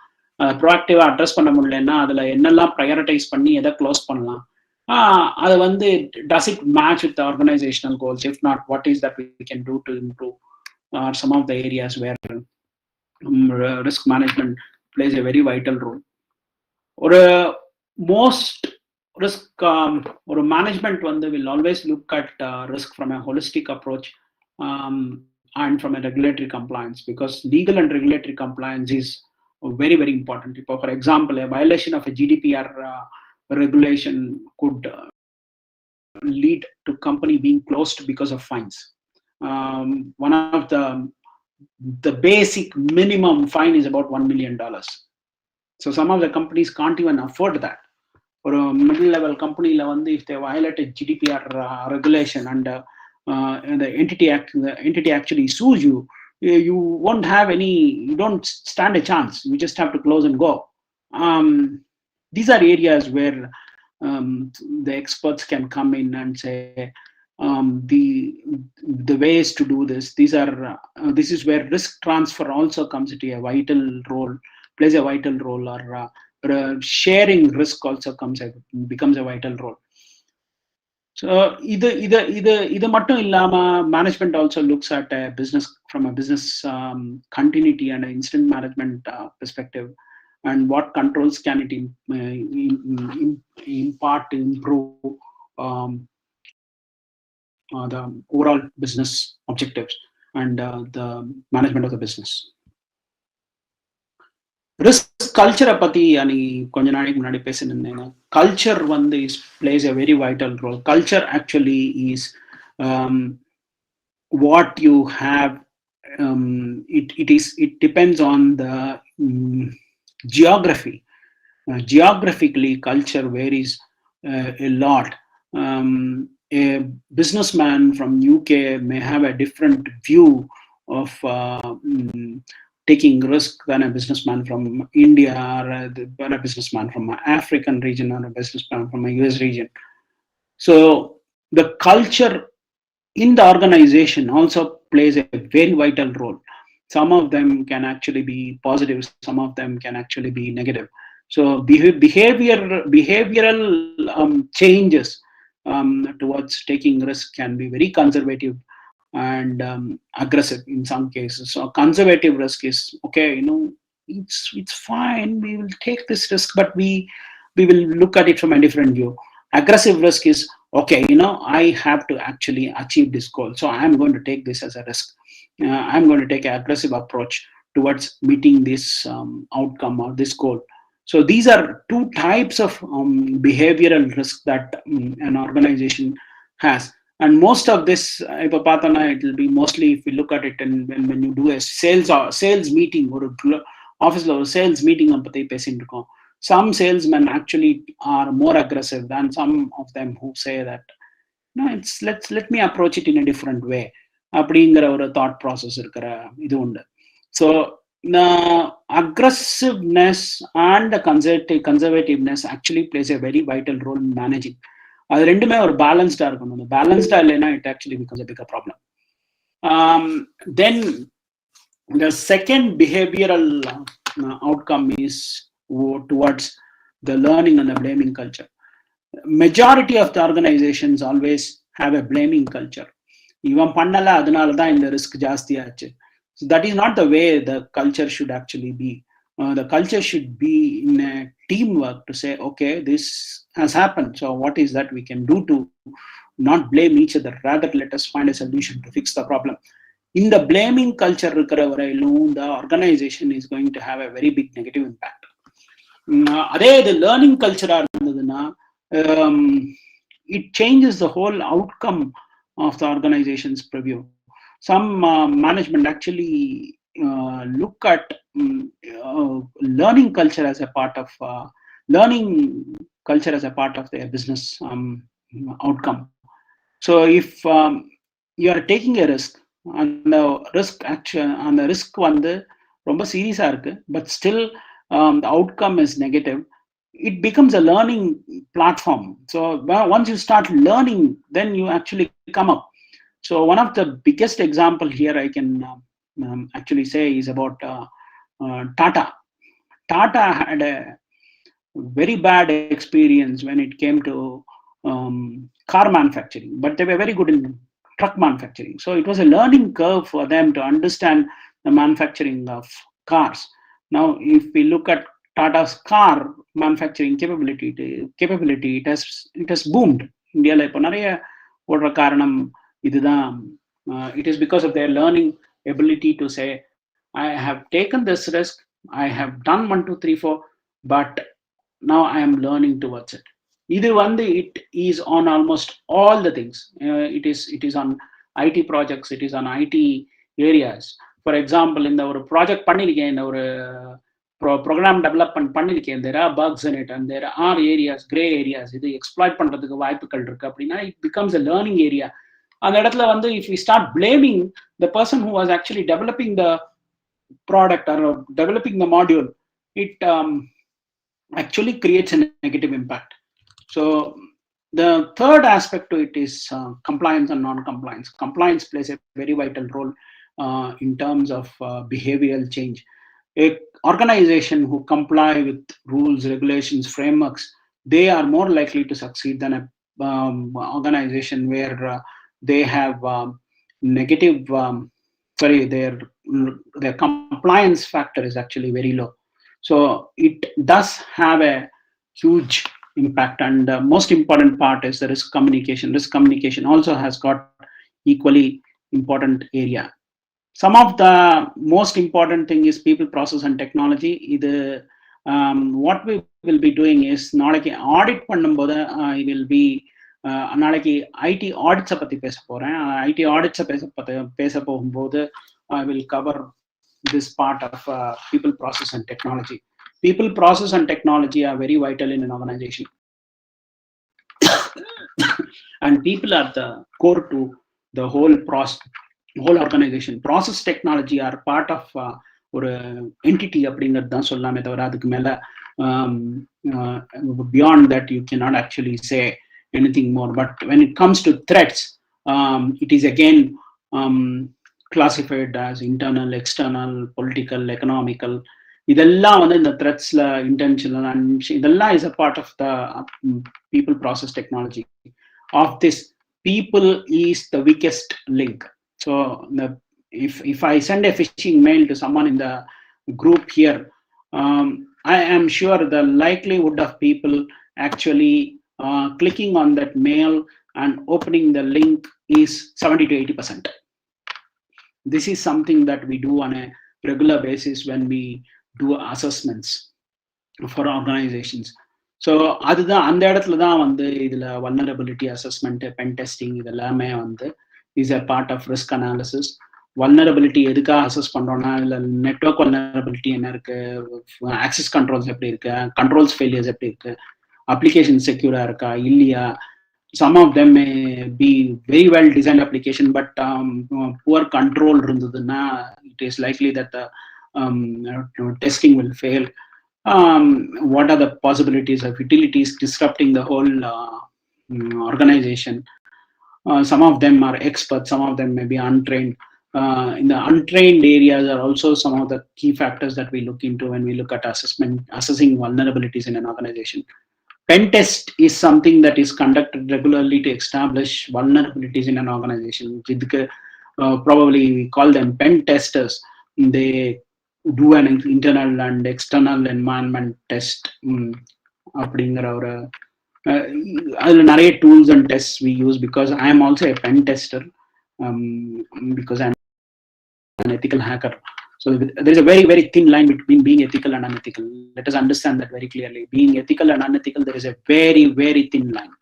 B: ப்ரோஆக்டிவா அட்ரஸ் பண்ண முடியலன்னா அதுல என்னெல்லாம் ப்ரையாரிட்டைஸ் பண்ணி எதை க்ளோஸ் பண்ணலாம், அது does it match with the organizational goals? If not, what is that we can do to improve? Are some of the areas where risk management plays a very vital role. Or most risk or management will always look at risk from a holistic approach and from a regulatory compliance, because legal and regulatory compliance is very, very important. For example, a violation of a GDPR regulation could lead to company being closed because of fines. One of the basic minimum fine is about $1 million. So some of the companies can't even afford that. For a middle level company, if they violate a GDPR regulation and the entity actually sues you, you won't have you don't stand a chance. You just have to close and go. These are areas where the experts can come in and say the ways to do this. This is where risk transfer also comes into a vital role, plays a vital role, or sharing risk also becomes a vital role. So இது மட்டும் இல்லாம management also looks at a business from a business continuity and an incident management perspective, and what controls can it impart to improve the overall business objectives and the management of the business. Risk கல்ச்சரை பத்தி கொஞ்ச நாளைக்கு முன்னாடி பேசினேன். Culture plays a very vital role. Culture actually is what you have. It depends on the geography. Geographically, culture varies a lot. A businessman from UK may have a different view of taking risk than a businessman from India, or a businessman from an African region, or a businessman from a US region. So the culture in the organization also plays a very vital role. Some of them can actually be positive, some of them can actually be negative. So behavioral changes towards taking risk can be very conservative and aggressive in some cases. So conservative risk is okay, it's fine, we will take this risk, but we will look at it from a different view. Aggressive risk is okay, I have to actually achieve this goal, so I'm going to take this as a risk. I'm going to take an aggressive approach towards meeting this outcome or this goal. So these are two types of behavioral risk that an organization has. And most of this, it will be mostly, if you look at it, and when you do a sales meeting or office or sales meeting, some salesmen actually are more aggressive than some of them who say that, no, let me approach it in a different way. அப்படிங்கிற ஒரு thought process இருக்கிற இது உண்டு. So the aggressiveness and the conservativeness actually plays a very vital role in managing. அது ரெண்டுமே ஒரு பேலன்ஸ்டா இருக்கணும். பேலன்ஸ்டா இல்லைன்னா it actually becomes a bigger problem. Then the second behavioral outcome is towards the learning and the blaming culture. Majority of the organizations always have a blaming culture. Ivan pannala adanaala da indha risk jaasti aachu. So that is not the way the culture should actually be. The culture should be in a teamwork to say, okay, this has happened, so what is that we can do to not blame each other, rather let us find a solution to fix the problem. In the blaming culture, the organization is going to have a very big negative impact. The learning culture, it changes the whole outcome of the organization's preview. Some management actually look at learning culture as a part of their business outcome. So if you are taking a risk, and the risk வந்து ரொம்ப சீரியஸா இருக்கு, but still the outcome is negative, it becomes a learning platform. So once you start learning, then you actually come up. So one of the biggest example here I can actually say is about Tata. Tata had a very bad experience when it came to car manufacturing, but they were very good in truck manufacturing. So it was a learning curve for them to understand the manufacturing of cars. Now, if we look at Tata's car manufacturing capability, it has boomed. India la ipo nariya odra karanam idudhaan. It is because of their learning ability to say, I have taken this risk, I have done 1, 2, 3, 4, but now I am learning towards it. It is on almost all the things. It is on IT projects, it is on IT areas. For example, in our project பண்ணிருக்கேன், in our program development பண்ணிருக்கேன், there are bugs in it and there are areas, gray areas, இது exploit பண்றதுக்கு வாய்ப்புகள் இருக்கு அப்படின்னா it becomes a learning area. அந்த இடத்துல வந்து if we start blaming the person who was actually developing the product or developing the module, it actually creates a negative impact. So the third aspect to it is compliance and non-compliance. Compliance plays a very vital role in terms of behavioral change. A organization who comply with rules, regulations, frameworks, they are more likely to succeed than a organization where they have negative their compliance factor is actually very low. So it does have a huge impact, and the most important part is the risk communication. Risk communication also has got equally important area. Some of the most important thing is people, process and technology. What we will be doing is நாளைக்கு audit பண்ணும்போது I will be நாளைக்கு IT audits பத்தி பேச போறேன். IT audits பேச போகும்போது I will cover this part of people, process and technology. People, process and technology are very vital in an organization. And people are the core to the whole organization. Process technology are part of ஒரு entity அப்படிங்கிறது தான் சொல்லலாமே தவிர அதுக்கு மேல beyond that you cannot actually say anything more. But when it comes to threats, it is again classified as internal, external, political, economical, இதெல்லாம் வந்து இந்த த்ரெட்ஸ்ல இன்டென்ஷனல் அண்ட் இதெல்லாம் is a part of the people process technology. Of this, people is the weakest link. So if I send a phishing mail to someone in the group here, I am sure the likelihood of people actually clicking on that mail and opening the link is 70 to 80%. This is something that we do on a regular basis when we do assessments for organizations. So அதுதான் அந்த இடத்துல தான் வந்து இதுல vulnerability assessment, pen testing இதெல்லாமே வந்து is a part of risk analysis. Vulnerability எதுக்காக assess பண்றோம்னா, இதுல நெட்வொர்க் வல்னரபிலிட்டி என்ன இருக்கு, ஆக்சஸ் கண்ட்ரோல்ஸ் எப்படி இருக்கு, கண்ட்ரோல்ஸ் ஃபெயிலியர்ஸ் எப்படி இருக்கு, அப்ளிகேஷன் செக்யூரா இருக்கா இல்லையா. Some of them may be very well designed application, but poor control இருந்ததுன்னா it is likely that the testing will fail. What are the possibilities of utilities disrupting the whole organization? Some of them are experts, some of them may be untrained. In the untrained areas are also some of the key factors that we look into when we look at assessing vulnerabilities in an organization. Pen test is something that is conducted regularly to establish vulnerabilities in an organization. Probably we call them pen testers. They do an internal and external environment test. அப்படிங்கிற ஒரு அதுல நிறைய tools and tests we use, because I am also a pen tester, because I am an ethical hacker. So there is a very, very thin line between being ethical and unethical. Let us understand that very clearly. Being ethical and unethical, there is a very, very thin line.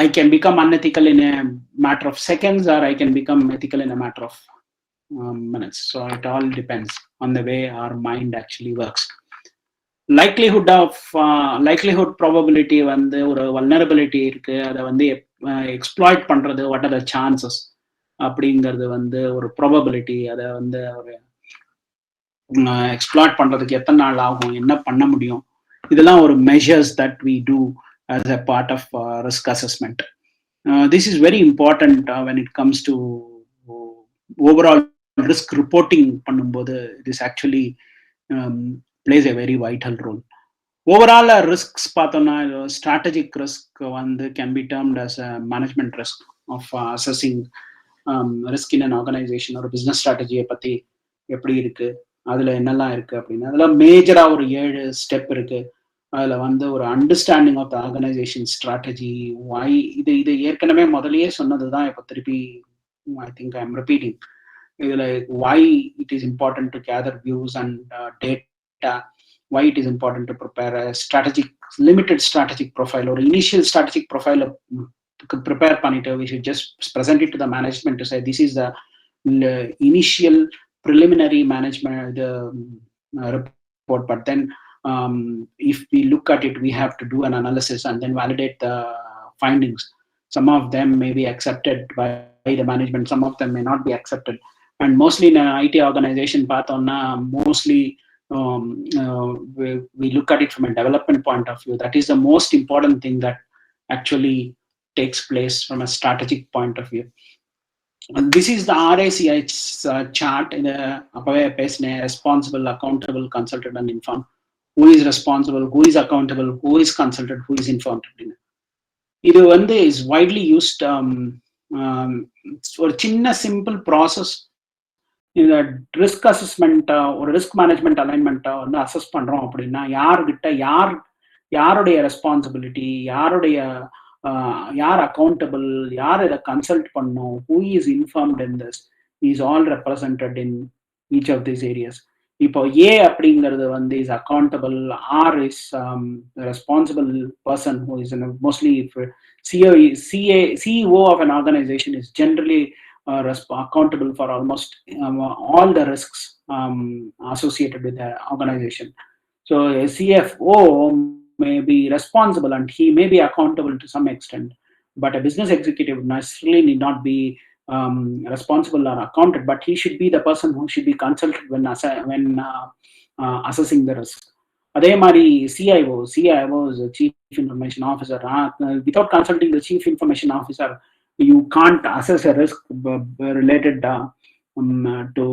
B: I can become unethical in a matter of seconds, or I can become ethical in a matter of minutes. So it all depends on the way our mind actually works. Likelihood probability வந்து ஒரு vulnerability இருக்கு, அதை வந்து exploit பண்றது, what are the chances அப்படிங்கிறது வந்து ஒரு probability. அதை வந்து ஒரு எக்ஸ்ப்ளாய்ட் பண்றதுக்கு எத்தனை நாள் ஆகும், என்ன பண்ண முடியும், இதெல்லாம் ஒரு measures that we do as a part of risk assessment. This is very important when it comes to overall risk reporting பண்ணும்போது this actually plays a very vital role. Overall risks பார்த்தோம்னா strategic risk வந்து can be termed as a management risk of assessing risk in an organization. ஒரு business ஸ்ட்ராட்டஜியை பத்தி எப்படி இருக்கு, அதுல என்னெல்லாம் இருக்கு அப்படின்னு அதுல மேஜரா ஒரு 7 ஸ்டெப் இருக்கு. அதுல வந்து ஒரு understanding of the organisation strategy. Why இது ஏற்கனவே முதலையே சொன்னதுதான், இப்ப திருப்பி I think I am repeating. இதுல why it is important to gather views and data, why it is important to prepare strategic limited strategic profile. ஒரு இனிஷியல் ஸ்ட்ராட்டஜிக் ப்ரொஃபைல prepare பண்ணிட்டு we should just present it to the management to say this is the initial preliminary management report, but then if we look at it, we have to do an analysis and then validate the findings. Some of them may be accepted by the management, some of them may not be accepted. And mostly in an IT organization பார்த்தோம்னா mostly we look at it from a development point of view. That is the most important thing that actually takes place from a strategic point of view. And this is the RACH chart in the அப்பவே பேசின responsible, accountable, consulted and informed. Who is responsible, who is accountable, who is consulted, who is informed. இது வந்து is widely used. ஒரு சின்ன simple process. இந்த risk assessment, ஒரு risk management அலைன்மெண்ட்டை வந்து assess பண்றோம் அப்படின்னா யாருக்கிட்ட யாருடைய ரெஸ்பான்சிபிலிட்டி, யார் அக்கௌண்டபிள், யார் இதை கன்சல்ட் பண்ணும், who is informed in this, is all represented in each of this areas. இப்போ ஏ அப்படிங்கிறது வந்து is accountable, or is responsible person who is mostly CEO of an organization is generally accountable for almost all the risks associated with the organization. So a CFO may be responsible and he may be accountable to some extent, but a business executive necessarily need not be responsible or accounted, but he should be the person who should be consulted when assessing the risk. அதே மாதிரி CIO is a chief information officer. Without consulting the chief information officer, you can't assess a risk related to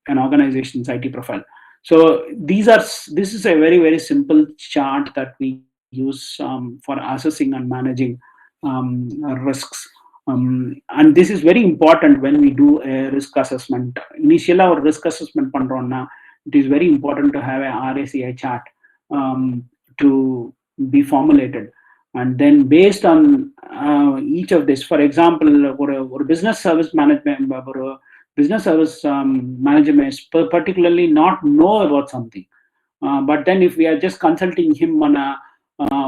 B: an organization's IT profile. So this is a very, very simple chart that we use for assessing and managing risks. And this is very important when we do a risk assessment. Initially, our risk assessment pandrona, it is very important to have a RACI chart to be formulated. And then based on each of this, for example, or business service management, or business service manager may particularly not know about something. But then if we are just consulting him on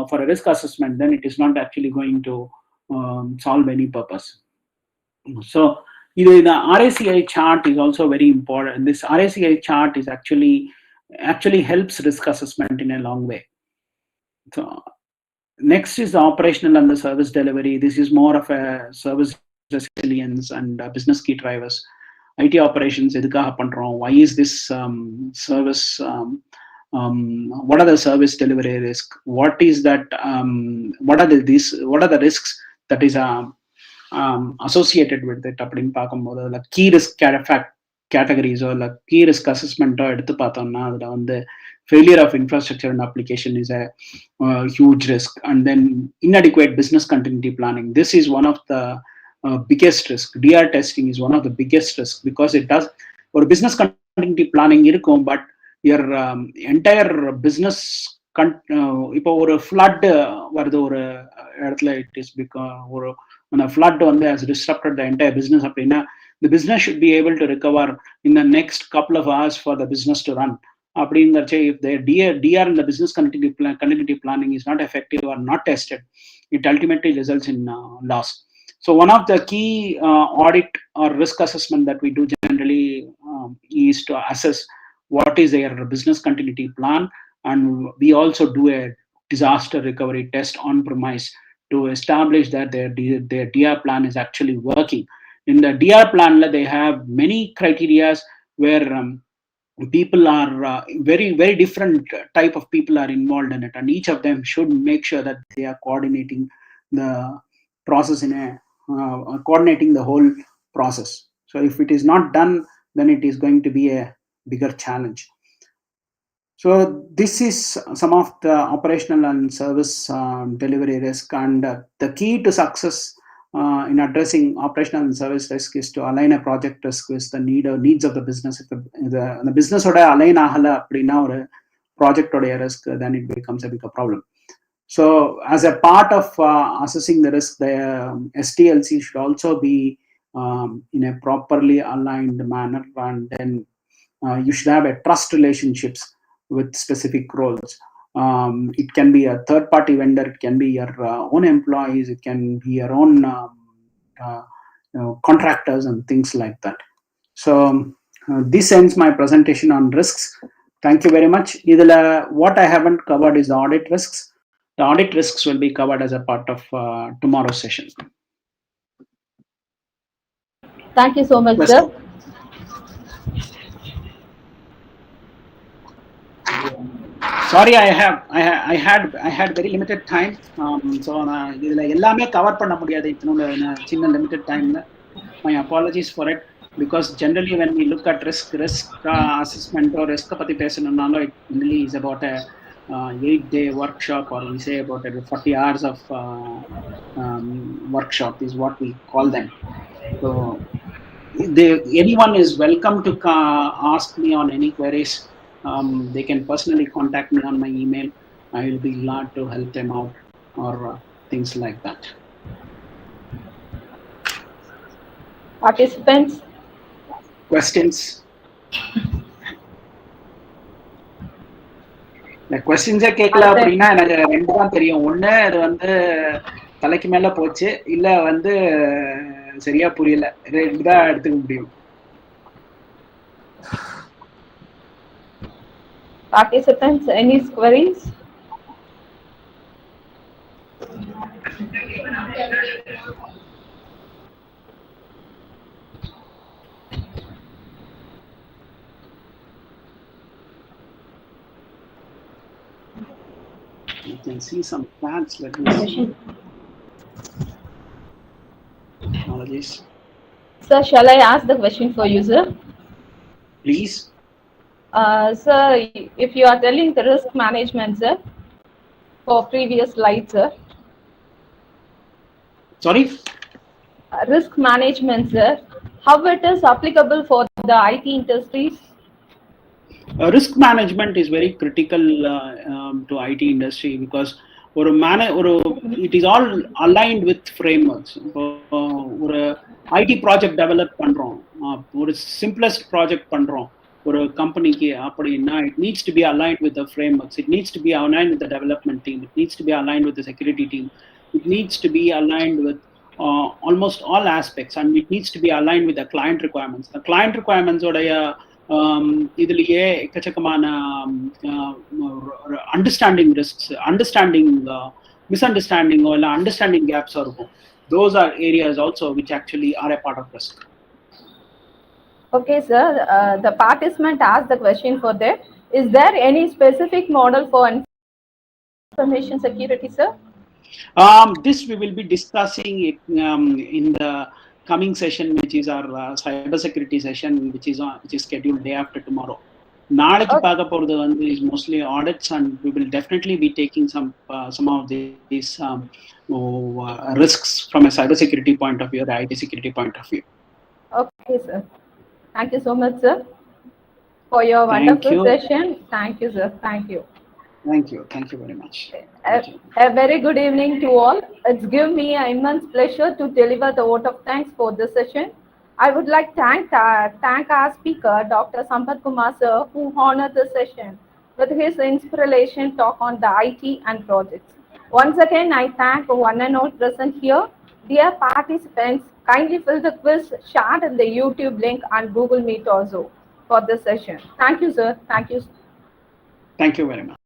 B: for a risk assessment, then it is not actually going to solve any purpose. So the RACI chart is also very important. This RACI chart is actually helps risk assessment in a long way. So next is the operational and the service delivery. This is more of a service resilience and business key drivers. IT operations, why is this service? What are the service delivery risk? What is that? What are the risks that is associated with it? Like key risk categories or like key risk assessment, the failure of infrastructure and application is a huge risk. And then inadequate business continuity planning. This is one of the biggest risk. DR testing is one of the biggest risks because it does or business continuity planning but your entire business இப்போ ஒரு flood வருது ஒரு இடத்துல, it is because when a flood has disrupted the entire business, the business should be able to recover in the next couple of hours for the business to run. If the DR in the business continuity planning is not effective or not tested, it ultimately results in loss. So one of the key audit or risk assessment that we do generally is to assess what is their business continuity plan, and we also do a disaster recovery test on premise to establish that their DR plan is actually working. In the DR plan, they have many criteria where people are very, very different type of people are involved in it, and each of them should make sure that they are coordinating the process coordinating the whole process. So if it is not done, then it is going to be a bigger challenge. So this is some of the operational and service delivery risk, and the key to success in addressing operational and service risk is to align a project risk with the needs of the business. If the business oda align agala appadina or project oda risk, then it becomes a bigger problem. So as a part of assessing the risk, the STLC should also be in a properly aligned manner, and then you should have a trust relationships with specific roles. It can be a third-party vendor, it can be your own employees, it can be your own contractors and things like that. So this ends my presentation on risks. Thank you very much. What I haven't covered is the audit risks. The audit risks will be covered as a part of tomorrow's session.
D: Thank you so much, sir.
B: Sorry, I had very limited time, so idhula ellame cover panna mudiyadhu ithnunda chinna limited time. My apologies for it, because generally when we look at risk assessment or risk patti pesanunalo, it really is about a 8-day workshop, or we say about 40 hours of workshop is what we call them. So anyone is welcome to ask me on any queries. They can personally contact me on my email. I will be glad to help them out, or things like that.
D: Participants?
B: Questions? The questions கேட்கல அப்படின்னா எனக்கு ரெண்டு தான் தெரியும். ஒண்ணு அது வந்து தலைக்கு மேல போச்சு, இல்ல வந்து சரியா புரியல. ரெண்டு தான் எடுத்துக்க முடியும்.
D: Participants, any queries?
B: You can see some plants. Let me see. Apologies.
D: Sir, shall I ask the question for you, sir?
B: please.
D: Sir, if you are telling the risk management, sir, for previous slide, sir.
B: Sorry?
D: Risk management, sir. How it is applicable for the IT industries?
B: Risk management is very critical to IT industry because it is all aligned with frameworks. IT project develop பண்றோம், ஒரு simplest project பண்றோம் ஒரு கம்பெனிக்கு அப்படின்னா, it needs to be aligned with the frameworks, it needs to be aligned with the development team, it needs to be aligned with the security team, it needs to be aligned with almost all aspects, and it needs to be aligned with the client requirements. The client requirements உடைய இதுலயே எக்கச்சக்கமான understanding risks, understanding misunderstanding இல்ல understanding caps இருக்கும். Those are areas also which actually are a part of risk.
D: Okay, sir. The participant asked the question for that. Is there any specific model for information security, sir?
B: This we will be discussing in the coming session, which is our cybersecurity session, which is scheduled day after tomorrow. நாளைக்கு பார்க்க போறது வந்து is mostly audits, and we will definitely be taking some of these risks from a cybersecurity point of view or IT security point of view.
D: Okay, sir. Thank you so much, sir, for your wonderful session. Thank you, sir. Thank you.
B: Thank you. Thank you very much.
D: A very good evening to all. It's given me an immense pleasure to deliver the vote of thanks for this session. I would like to thank our speaker, Dr. Sampath Kumar, sir, who honored the session with his inspiration talk on the IT and projects. Once again, I thank one and all present here. Dear participants, kindly fill the quiz shared in the YouTube link and Google Meet also for this session. Thank you, sir. Thank you.
B: Thank you very much.